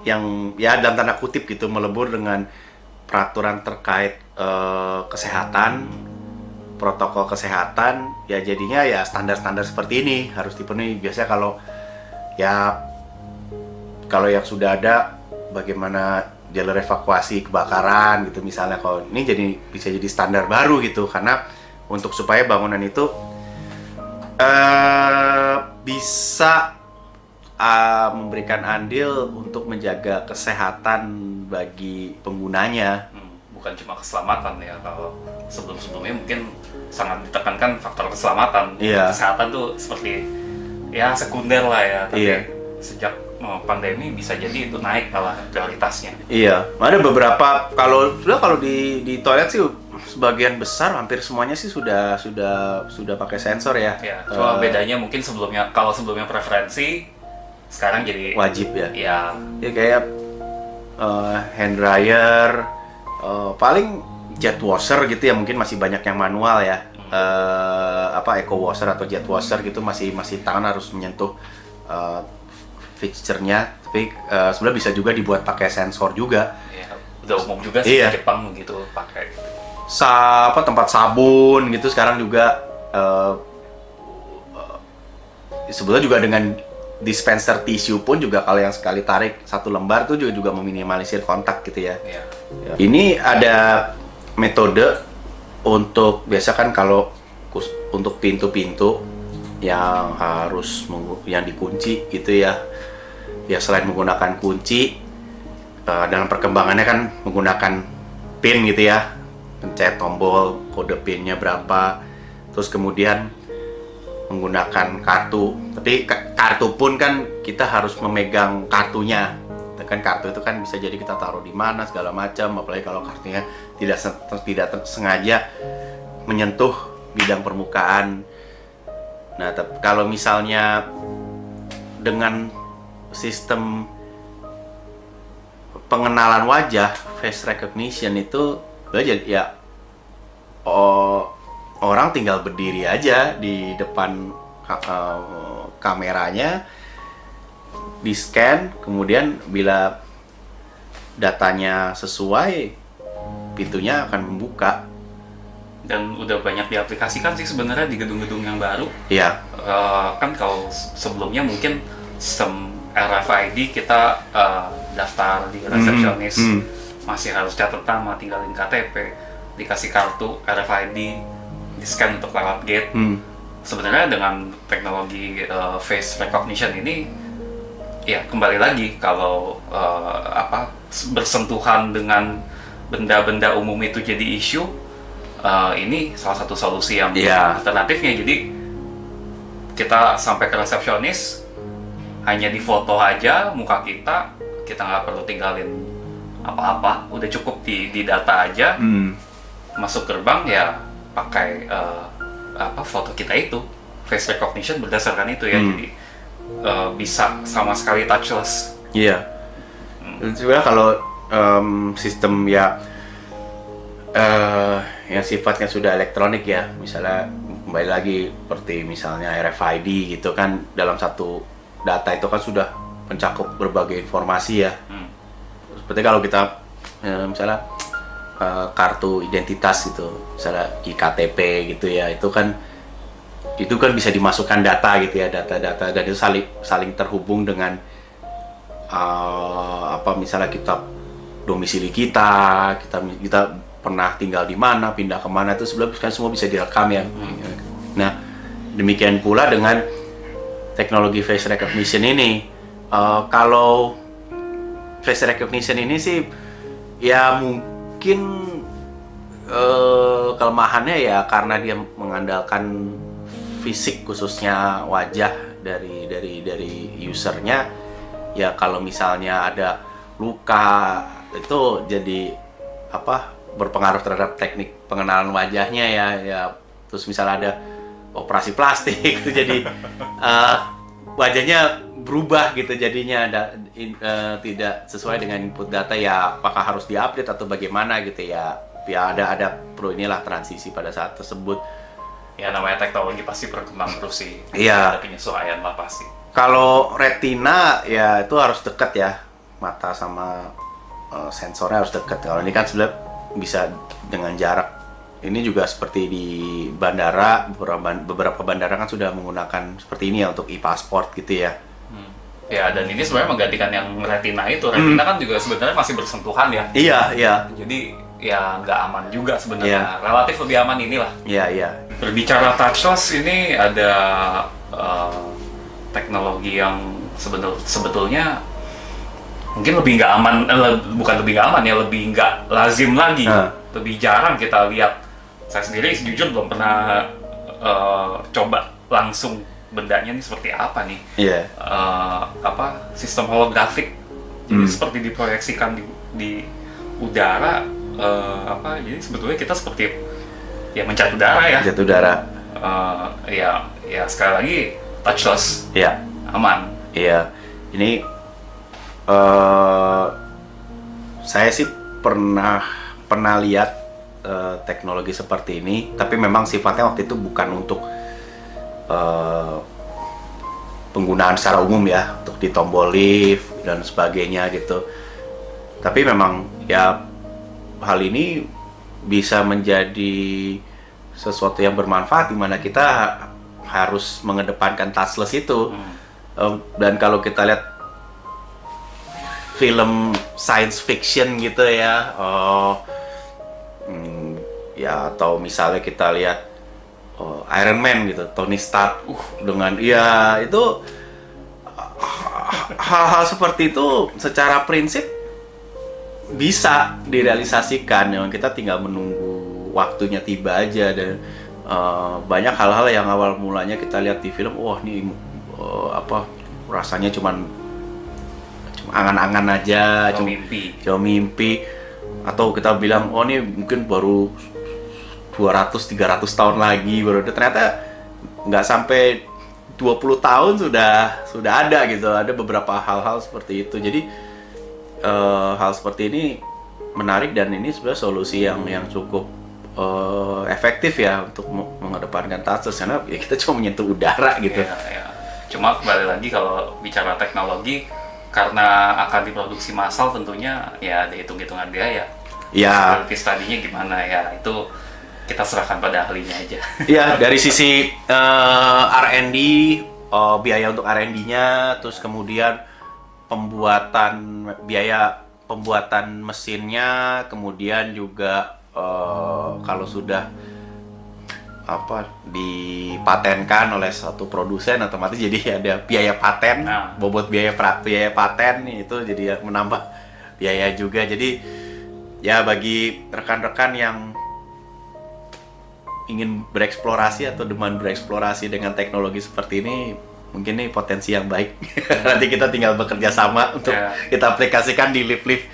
yang ya dalam tanda kutip gitu melebur dengan peraturan terkait kesehatan, protokol kesehatan, ya jadinya ya standar-standar seperti ini harus dipenuhi. Biasanya kalau yang sudah ada bagaimana jalur evakuasi kebakaran gitu misalnya, kalau ini bisa jadi standar baru gitu, karena untuk supaya bangunan itu bisa memberikan andil untuk menjaga kesehatan bagi penggunanya. Bukan cuma keselamatan ya, kalau sebelum-sebelumnya mungkin sangat ditekankan faktor keselamatan. Kesehatan tuh seperti ya sekunder lah ya, tapi sejak pandemi bisa jadi itu naik malah prioritasnya. Iya, ada beberapa kalau di toilet sih sebagian besar hampir semuanya sih sudah pakai sensor ya. Cuma bedanya mungkin kalau sebelumnya preferensi, sekarang jadi wajib ya. Iya. Ya kayak hand dryer, paling jet washer gitu ya, mungkin masih banyak yang manual ya. Eco washer atau jet washer gitu masih tangan harus menyentuh fixture-nya, tapi sebenarnya bisa juga dibuat pakai sensor juga. Iya, udah umum juga sih di Jepang gitu pakai. Tempat sabun gitu sekarang juga sebetulnya juga dengan dispenser tisu pun juga kalau yang sekali tarik satu lembar tuh juga meminimalisir kontak gitu ya. Ini ada metode untuk biasa kan kalau untuk pintu-pintu yang yang dikunci gitu ya. Ya selain menggunakan kunci, dalam perkembangannya kan menggunakan pin gitu ya, pencet tombol kode pinnya berapa, terus kemudian menggunakan kartu. Tapi kartu pun kan kita harus memegang kartunya. Kan kartu itu kan bisa jadi kita taruh di mana segala macam, apalagi kalau kartunya tidak sengaja menyentuh bidang permukaan. Nah, kalau misalnya dengan sistem pengenalan wajah face recognition itu ya orang tinggal berdiri aja di depan kameranya, di scan, kemudian bila datanya sesuai pintunya akan membuka. Dan udah banyak diaplikasikan sih sebenarnya di gedung-gedung yang baru. Iya. Kan kalau sebelumnya mungkin sistem RFID kita daftar di resepsionis, masih harus catat nama, tinggalin KTP, dikasih kartu RFID, di scan untuk lewat gate. Sebenarnya dengan teknologi face recognition ini, ya kembali lagi kalau bersentuhan dengan benda-benda umum itu jadi isu, ini salah satu solusi yang alternatifnya. Jadi kita sampai ke resepsionis, hanya di foto aja muka kita nggak perlu tinggalin apa-apa, udah cukup di data aja. Masuk gerbang ya pakai foto kita itu, face recognition berdasarkan itu ya. Jadi bisa sama sekali touchless. Iya. Sebenarnya kalau sistem ya yang sifatnya sudah elektronik ya, misalnya kembali lagi seperti misalnya RFID gitu kan, dalam satu data itu kan sudah mencakup berbagai informasi ya. Seperti kalau kita misalnya kartu identitas gitu, misalnya iktp gitu ya, itu kan bisa dimasukkan data gitu ya, data-data, dan itu saling terhubung dengan misalnya kita domisili kita pernah tinggal di mana, pindah kemana, itu sebenarnya kan semua bisa direkam ya. Nah, demikian pula dengan teknologi face recognition ini. Kalau face recognition ini sih ya mungkin kelemahannya ya karena dia mengandalkan fisik, khususnya wajah dari usernya. Ya kalau misalnya ada luka itu jadi berpengaruh terhadap teknik pengenalan wajahnya ya. Terus misalnya ada operasi plastik itu jadi wajahnya berubah gitu, jadinya tidak sesuai dengan input data ya, apakah harus diupdate atau bagaimana gitu ya. Ya ada perlu inilah transisi pada saat tersebut. Ya namanya teknologi pasti berkembang terus sih. Iya. Ada penyesuaian lah pasti. Kalau retina ya itu harus dekat ya, mata sama sensornya harus dekat. Kalau ini kan sebenarnya bisa dengan jarak. Ini juga seperti di bandara, beberapa bandara kan sudah menggunakan seperti ini ya untuk e-passport gitu ya. Ya, dan ini sebenarnya menggantikan yang retina itu. Retina kan juga sebenarnya masih bersentuhan ya. Iya. Jadi ya nggak aman juga sebenarnya. Relatif lebih aman inilah. Iya. Berbicara touchless, ini ada teknologi yang sebetulnya mungkin lebih nggak aman, bukan lebih nggak aman ya, lebih nggak lazim lagi, lebih jarang kita lihat. Saya sendiri jujur belum pernah coba langsung bendanya ini seperti apa nih. Sistem holografik, jadi seperti diproyeksikan di udara, jadi sebetulnya kita seperti ya mencat udara ya. Mencat udara. Ya sekali lagi touchless. Iya. Aman. Iya. Ini saya sih pernah lihat teknologi seperti ini, tapi memang sifatnya waktu itu bukan untuk penggunaan secara umum ya, untuk di tombol lift dan sebagainya gitu. Tapi memang ya hal ini bisa menjadi sesuatu yang bermanfaat, di mana kita harus mengedepankan touchless itu. Dan kalau kita lihat film science fiction gitu ya, ya atau misalnya kita lihat Iron Man gitu, Tony Stark dengan itu hal-hal seperti itu secara prinsip bisa direalisasikan, yang kita tinggal menunggu waktunya tiba aja. Dan banyak hal-hal yang awal mulanya kita lihat di film, ini rasanya cuma angan-angan aja, cuma mimpi, atau kita bilang ini mungkin baru 200-300 tahun lagi baru ada, ternyata nggak sampai 20 tahun sudah ada gitu. Ada beberapa hal-hal seperti itu. Jadi hal seperti ini menarik, dan ini sebenarnya solusi yang cukup efektif ya untuk mengedepankan touchless, karena ya kita cuma menyentuh udara gitu. Ya. Cuma kembali lagi kalau bicara teknologi, karena akan diproduksi massal tentunya ya ada hitung-hitungan biaya. Ya. Tadinya gimana ya, itu kita serahkan pada ahlinya aja. Ya, dari sisi R&D, biaya untuk R&D-nya, terus kemudian biaya pembuatan mesinnya, kemudian juga kalau sudah dipatenkan oleh suatu produsen, otomatis jadi ada biaya paten, bobot biaya paten itu jadi menambah biaya juga. Jadi ya bagi rekan-rekan yang ingin bereksplorasi atau demam bereksplorasi dengan teknologi seperti ini, mungkin ini potensi yang baik. Nanti kita tinggal bekerja sama untuk kita aplikasikan di lift-lift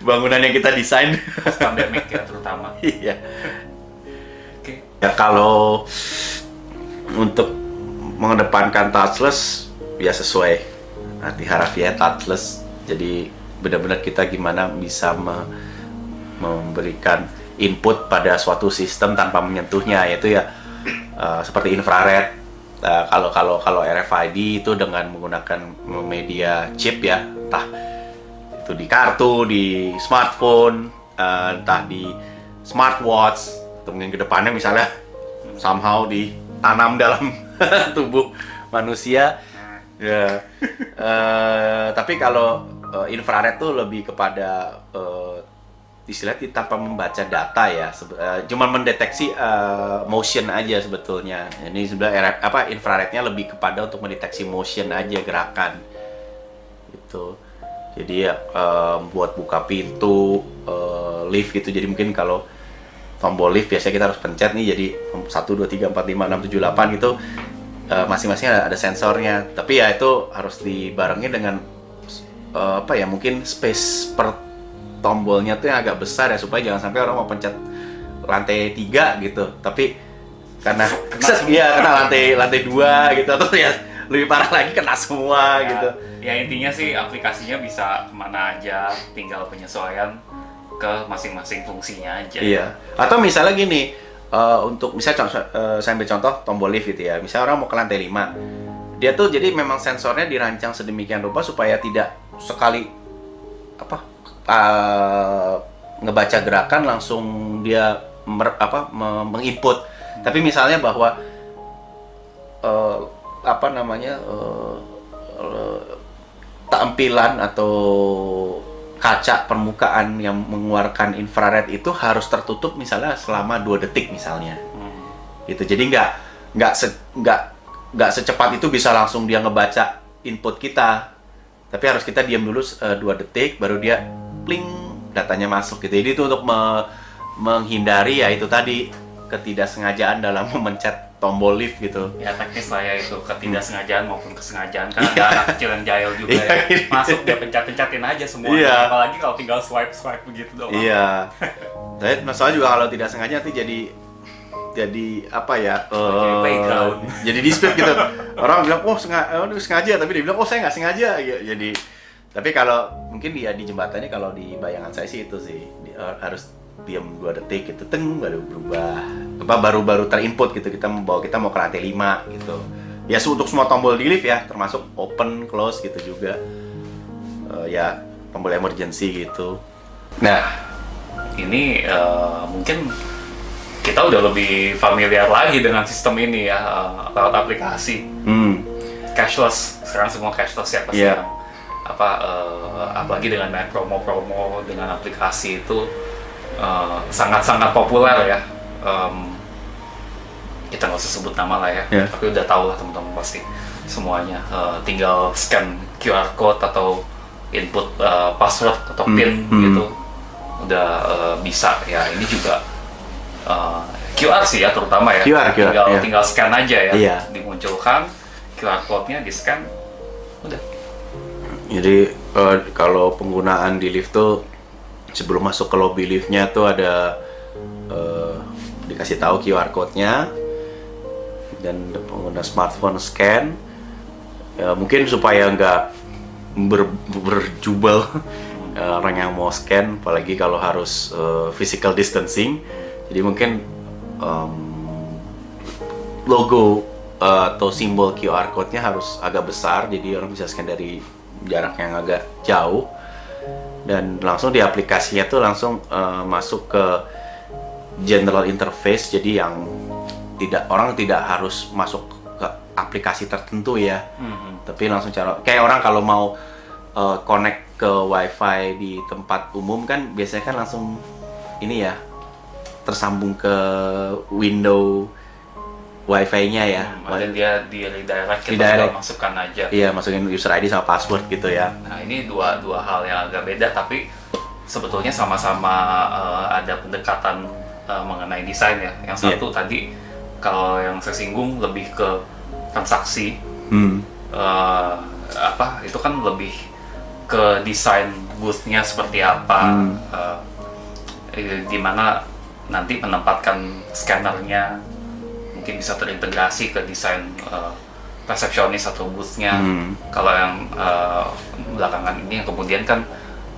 bangunan yang kita desain. Pandemik ya terutama. Iya. Ya kalau untuk mengedepankan touchless, ya sesuai arti harafiah touchless. Jadi benar-benar kita gimana bisa memberikan input pada suatu sistem tanpa menyentuhnya, yaitu ya seperti infrared. Kalau RFID itu dengan menggunakan media chip ya, entah itu di kartu, di smartphone, entah di smartwatch, atau mungkin kedepannya misalnya somehow ditanam dalam tubuh manusia. Ya. Tapi kalau infrared tuh lebih kepada istilahnya tanpa membaca data ya, cuma mendeteksi motion aja sebetulnya. Ini sebenarnya infrarednya lebih kepada untuk mendeteksi motion aja, gerakan gitu. Jadi ya buat buka pintu, lift gitu. Jadi mungkin kalau tombol lift biasanya kita harus pencet nih, jadi 1, 2, 3, 4, 5, 6, 7, 8 gitu. Masing-masing ada sensornya, tapi ya itu harus dibarengi dengan mungkin space per tombolnya tuh yang agak besar ya, supaya jangan sampai orang mau pencet lantai 3 gitu, tapi karena kena lantai 2 gitu, atau ya lebih parah lagi kena semua ya, gitu. Ya intinya sih aplikasinya bisa kemana aja, tinggal penyesuaian ke masing-masing fungsinya aja. Iya. Atau misalnya gini, untuk misalnya saya ambil contoh tombol lift gitu ya. Misalnya orang mau ke lantai 5. Dia tuh jadi memang sensornya dirancang sedemikian rupa supaya tidak sekali ngebaca gerakan langsung dia menginput. Tapi misalnya bahwa tampilan atau kaca permukaan yang mengeluarkan infrared itu harus tertutup misalnya selama 2 detik misalnya. Gitu. Jadi nggak secepat itu bisa langsung dia ngebaca input kita. Tapi harus kita diam dulu 2 detik baru dia pling datanya masuk gitu. Jadi itu untuk menghindari ya itu tadi ketidaksengajaan dalam memencet tombol lift gitu. Ya teknis lah ya itu, ketidaksengajaan maupun kesengajaan, karena ada anak kecil yang jahil juga ya. Masuk dia pencet-pencetin aja semuanya. Iya. Apalagi kalau tinggal swipe begitu doang. Iya. Tapi masalah juga kalau tidak sengaja nanti jadi apa ya? Playground. Jadi dispute gitu. Orang bilang sengaja, tapi dia bilang saya nggak sengaja. Jadi tapi kalau mungkin dia di jembatannya, kalau di bayangan saya sih itu sih harus diam 2 detik gitu, baru berubah, baru terinput gitu, kita mau ke lantai 5 gitu. Ya untuk semua tombol di lift ya, termasuk open, close gitu juga. Ya tombol emergency gitu. Nah, ini mungkin kita udah lebih familiar lagi dengan sistem ini ya, lewat aplikasi. Cashless, sekarang semua cashless ya pasti. Yeah. Apalagi dengan banyak promo-promo dengan aplikasi itu sangat-sangat populer ya. Kita nggak usah sebut nama lah ya, Yeah. tapi udah tahu lah teman-teman pasti semuanya. Tinggal scan QR code atau input password atau PIN gitu, udah bisa ya. Ini juga QR sih ya terutama ya. Tinggal scan aja ya, yeah. Dimunculkan QR code-nya, di scan, udah. Jadi kalau penggunaan di lift tuh sebelum masuk ke lobby liftnya tuh ada dikasih tahu QR code-nya, dan pengguna smartphone scan ya, mungkin supaya nggak berjubel orang yang mau scan, apalagi kalau harus physical distancing. Jadi mungkin logo atau simbol QR code-nya harus agak besar, jadi orang bisa scan dari jarak yang agak jauh, dan langsung di aplikasinya tuh langsung masuk ke general interface. Jadi yang orang tidak harus masuk ke aplikasi tertentu ya, tapi langsung kayak orang kalau mau connect ke wifi di tempat umum kan biasanya kan langsung ini ya, tersambung ke window wifi-nya ya. Ada dia di redirect, kita tinggal masukkan aja. Iya, masukin user ID sama password gitu ya. Nah ini dua hal yang agak beda, tapi sebetulnya sama-sama ada pendekatan mengenai desain ya. Yang satu tadi kalau yang saya singgung lebih ke transaksi, itu kan lebih ke desain booth-nya seperti apa, di mana nanti menempatkan scannernya mungkin bisa terintegrasi ke desain resepsionis atau boothnya. Kalau yang belakangan ini yang kemudian kan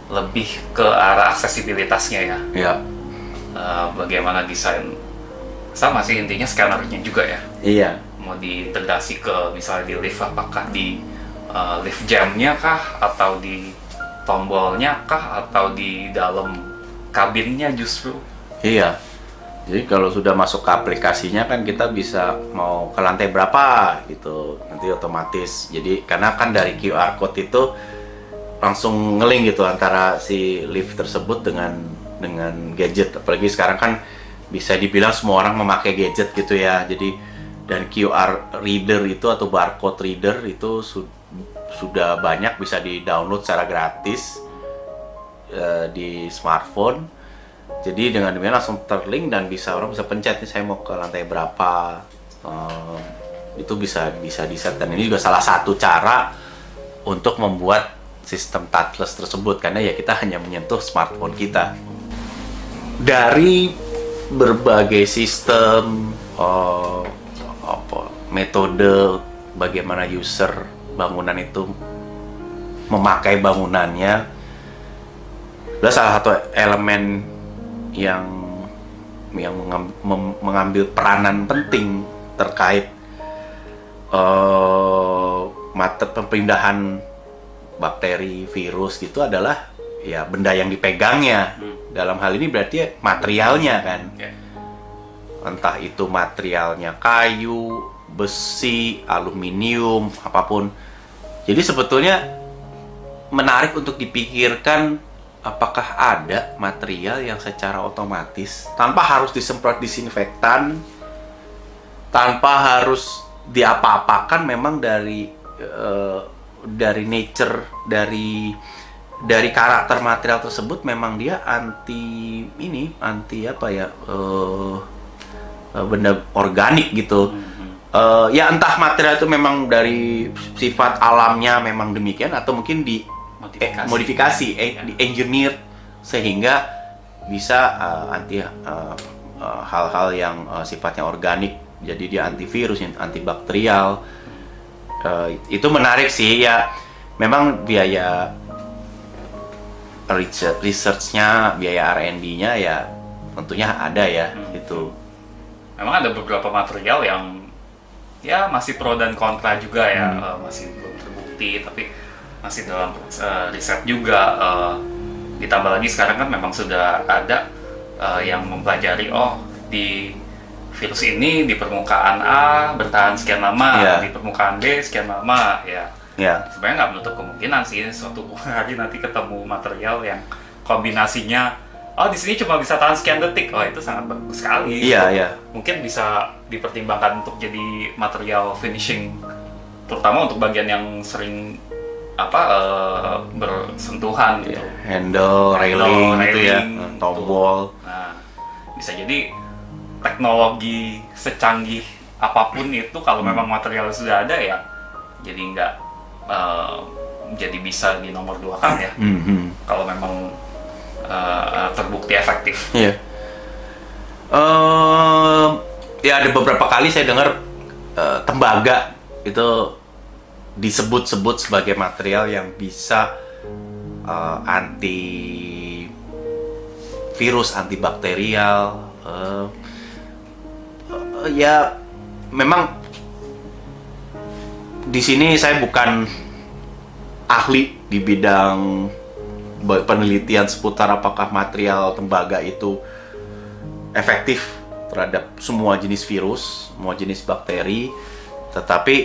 lebih ke arah aksesibilitasnya ya. Ya. Bagaimana desain, sama sih intinya scannernya juga ya. Iya. Mau diintegrasi ke misalnya di lift, apakah di lift jamnya kah, atau di tombolnya kah, atau di dalam kabinnya justru. Iya. Jadi kalau sudah masuk ke aplikasinya kan kita bisa mau ke lantai berapa gitu, nanti otomatis. Jadi karena kan dari QR code itu langsung ngeling gitu antara si lift tersebut dengan gadget. Apalagi sekarang kan bisa dibilang semua orang memakai gadget gitu ya. Jadi dan QR reader itu atau barcode reader itu sudah banyak, bisa di-download secara gratis di smartphone. Jadi dengan demikian langsung terlink dan orang bisa pencet nih saya mau ke lantai berapa. Itu bisa di-set, dan ini juga salah satu cara untuk membuat sistem touchless tersebut, karena ya kita hanya menyentuh smartphone kita. Dari berbagai sistem metode bagaimana user bangunan itu memakai bangunannya, adalah salah satu elemen yang mengambil peranan penting terkait pemindahan bakteri, virus gitu adalah ya benda yang dipegangnya. Dalam hal ini berarti materialnya kan. Entah itu materialnya kayu, besi, aluminium, apapun. Jadi sebetulnya menarik untuk dipikirkan, apakah ada material yang secara otomatis tanpa harus disemprot disinfektan, tanpa harus diapa-apakan, memang dari nature, dari karakter material tersebut memang dia anti benda organik gitu. Ya entah material itu memang dari sifat alamnya memang demikian, atau mungkin modifikasi, di engineer sehingga bisa anti hal-hal yang sifatnya organik, jadi dia antivirus, antibakterial. Itu menarik sih ya. Memang biaya research-nya, biaya R&D-nya ya tentunya ada ya. Itu memang ada beberapa material yang ya masih pro dan kontra juga ya. Masih belum terbukti, tapi masih dalam riset juga. Ditambah lagi sekarang kan memang sudah ada yang mempelajari, di virus ini di permukaan A bertahan sekian lama, di permukaan B sekian lama ya. Sebenarnya nggak menutup kemungkinan sih suatu hari nanti ketemu material yang kombinasinya di sini cuma bisa tahan sekian detik. Itu sangat bagus sekali. Mungkin bisa dipertimbangkan untuk jadi material finishing, terutama untuk bagian yang sering bersentuhan gitu. Handle, railing gitu ya, tombol. Nah, bisa jadi teknologi secanggih apapun itu, kalau memang material sudah ada ya, jadi nggak jadi bisa di nomor 2 kan ya. Kalau memang terbukti efektif. Ya ada beberapa kali saya dengar tembaga itu disebut-sebut sebagai material yang bisa anti virus, antibakterial. Ya memang di sini saya bukan ahli di bidang penelitian seputar apakah material tembaga itu efektif terhadap semua jenis virus, semua jenis bakteri. Tetapi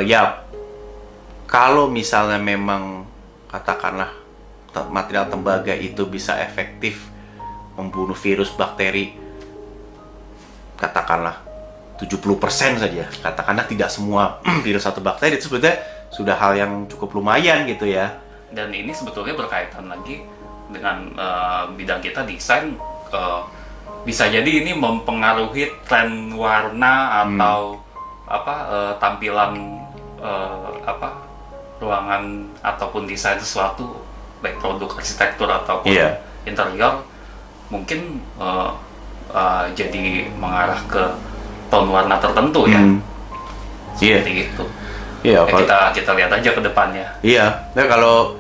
ya kalau misalnya memang katakanlah material tembaga itu bisa efektif membunuh virus, bakteri, katakanlah 70% saja, katakanlah tidak semua virus atau bakteri, itu sebetulnya sudah hal yang cukup lumayan gitu ya. Dan ini sebetulnya berkaitan lagi dengan bidang kita desain. Bisa jadi ini mempengaruhi tren warna atau tampilan ruangan ataupun desain sesuatu, baik produk arsitektur ataupun interior, mungkin jadi mengarah ke tone warna tertentu ya. seperti itu. Iya, Kita lihat aja ke depannya. Iya, nah kalau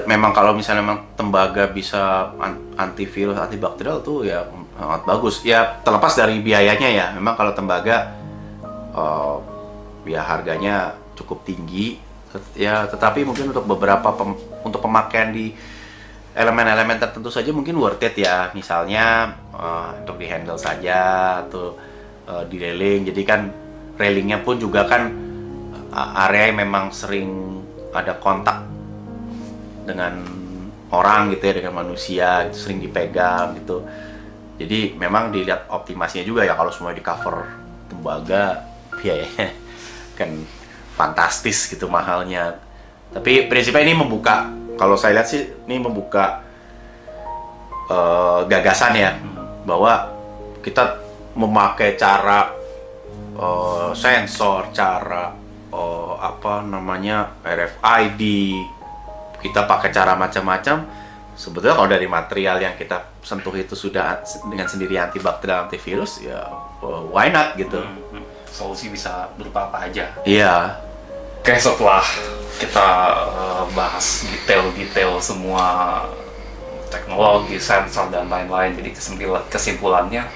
memang kalau misalnya memang tembaga bisa antivirus, antibakterial tuh ya sangat bagus. Ya terlepas dari biayanya ya, memang kalau tembaga ya harganya cukup tinggi. Ya tetapi mungkin untuk beberapa untuk pemakaian di elemen-elemen tertentu saja mungkin worth it ya. Misalnya untuk di handle saja atau di railing. Jadi kan railingnya pun juga kan area yang memang sering ada kontak dengan orang gitu ya, dengan manusia gitu, sering dipegang gitu. Jadi memang dilihat optimasinya juga ya, kalau semua di cover tembaga biayanya kan fantastis gitu mahalnya. Tapi prinsipnya ini membuka, kalau saya lihat sih ini membuka gagasan ya, bahwa kita memakai cara sensor, cara apa namanya RFID, kita pakai cara macam-macam. Sebetulnya kalau dari material yang kita sentuh itu sudah dengan sendiri antibakterial, antivirus, ya why not gitu. Solusi bisa berupa apa aja. Iya. Oke, setelah kita bahas detail-detail semua teknologi, sensor dan lain-lain, jadi kesimpulannya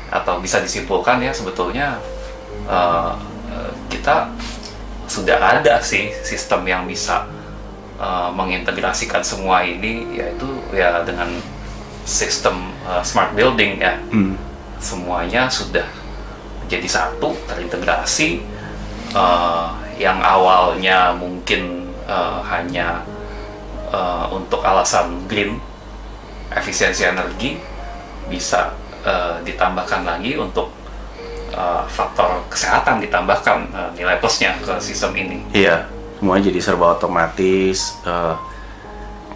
atau bisa disimpulkan ya, sebetulnya kita sudah ada sih sistem yang bisa mengintegrasikan semua ini, yaitu ya dengan sistem smart building ya. Semuanya sudah jadi satu, terintegrasi. Yang awalnya mungkin hanya untuk alasan green, efisiensi energi, bisa ditambahkan lagi untuk faktor kesehatan, ditambahkan nilai plusnya ke sistem ini. Iya, semuanya jadi serba otomatis.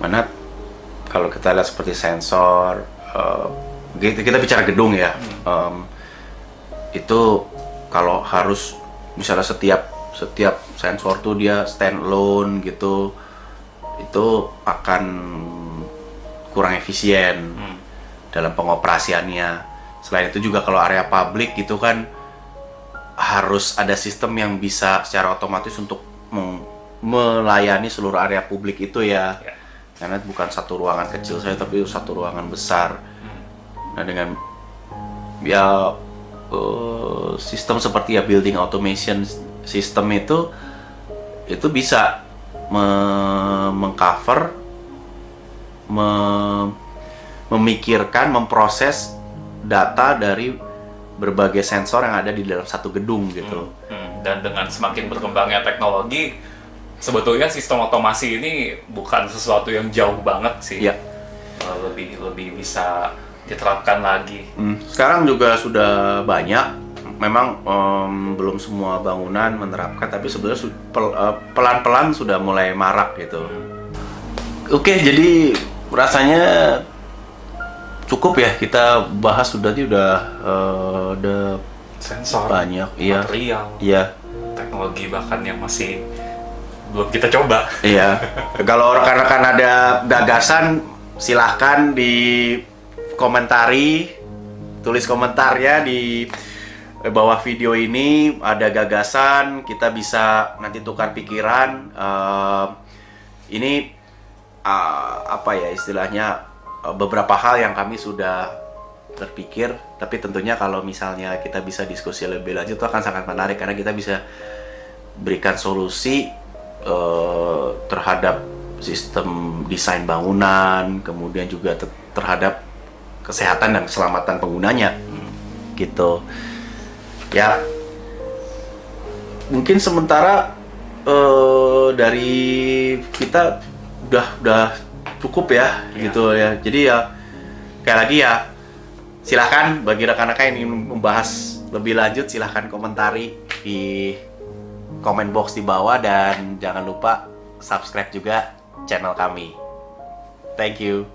Mana kalau kita lihat seperti sensor, kita bicara gedung ya, itu kalau harus misalnya setiap sensor tuh dia stand alone gitu, itu akan kurang efisien dalam pengoperasiannya. Selain itu juga kalau area publik gitu kan harus ada sistem yang bisa secara otomatis untuk melayani seluruh area publik itu ya. Karena bukan satu ruangan kecil saya, tapi satu ruangan besar. Nah dengan ya sistem seperti ya building automation system itu bisa mengcover, memikirkan, memproses data dari berbagai sensor yang ada di dalam satu gedung gitu. Dan dengan semakin berkembangnya teknologi, sebetulnya sistem otomasi ini bukan sesuatu yang jauh banget sih. Ya. Lebih bisa diterapkan lagi. Sekarang juga sudah banyak, memang belum semua bangunan menerapkan, tapi sebenarnya pelan-pelan sudah mulai marak gitu. Oke, jadi rasanya cukup ya kita bahas udah Sensor, banyak, material, iya, teknologi bahkan yang masih belum kita coba. Iya. Kalau rekan-rekan ada gagasan, silahkan di komentari, tulis komentarnya di bawah video ini. Ada gagasan, kita bisa nanti tukar pikiran. Ini apa ya istilahnya, beberapa hal yang kami sudah berpikir, tapi tentunya kalau misalnya kita bisa diskusi lebih lanjut itu akan sangat menarik, karena kita bisa berikan solusi terhadap sistem desain bangunan, kemudian juga terhadap kesehatan dan keselamatan penggunanya gitu ya. Mungkin sementara dari kita udah cukup ya gitu ya. Jadi ya kayak lagi ya, silahkan bagi rekan-rekan yang ingin membahas lebih lanjut, silahkan komentari di komen box di bawah, dan jangan lupa subscribe juga channel kami. Thank you.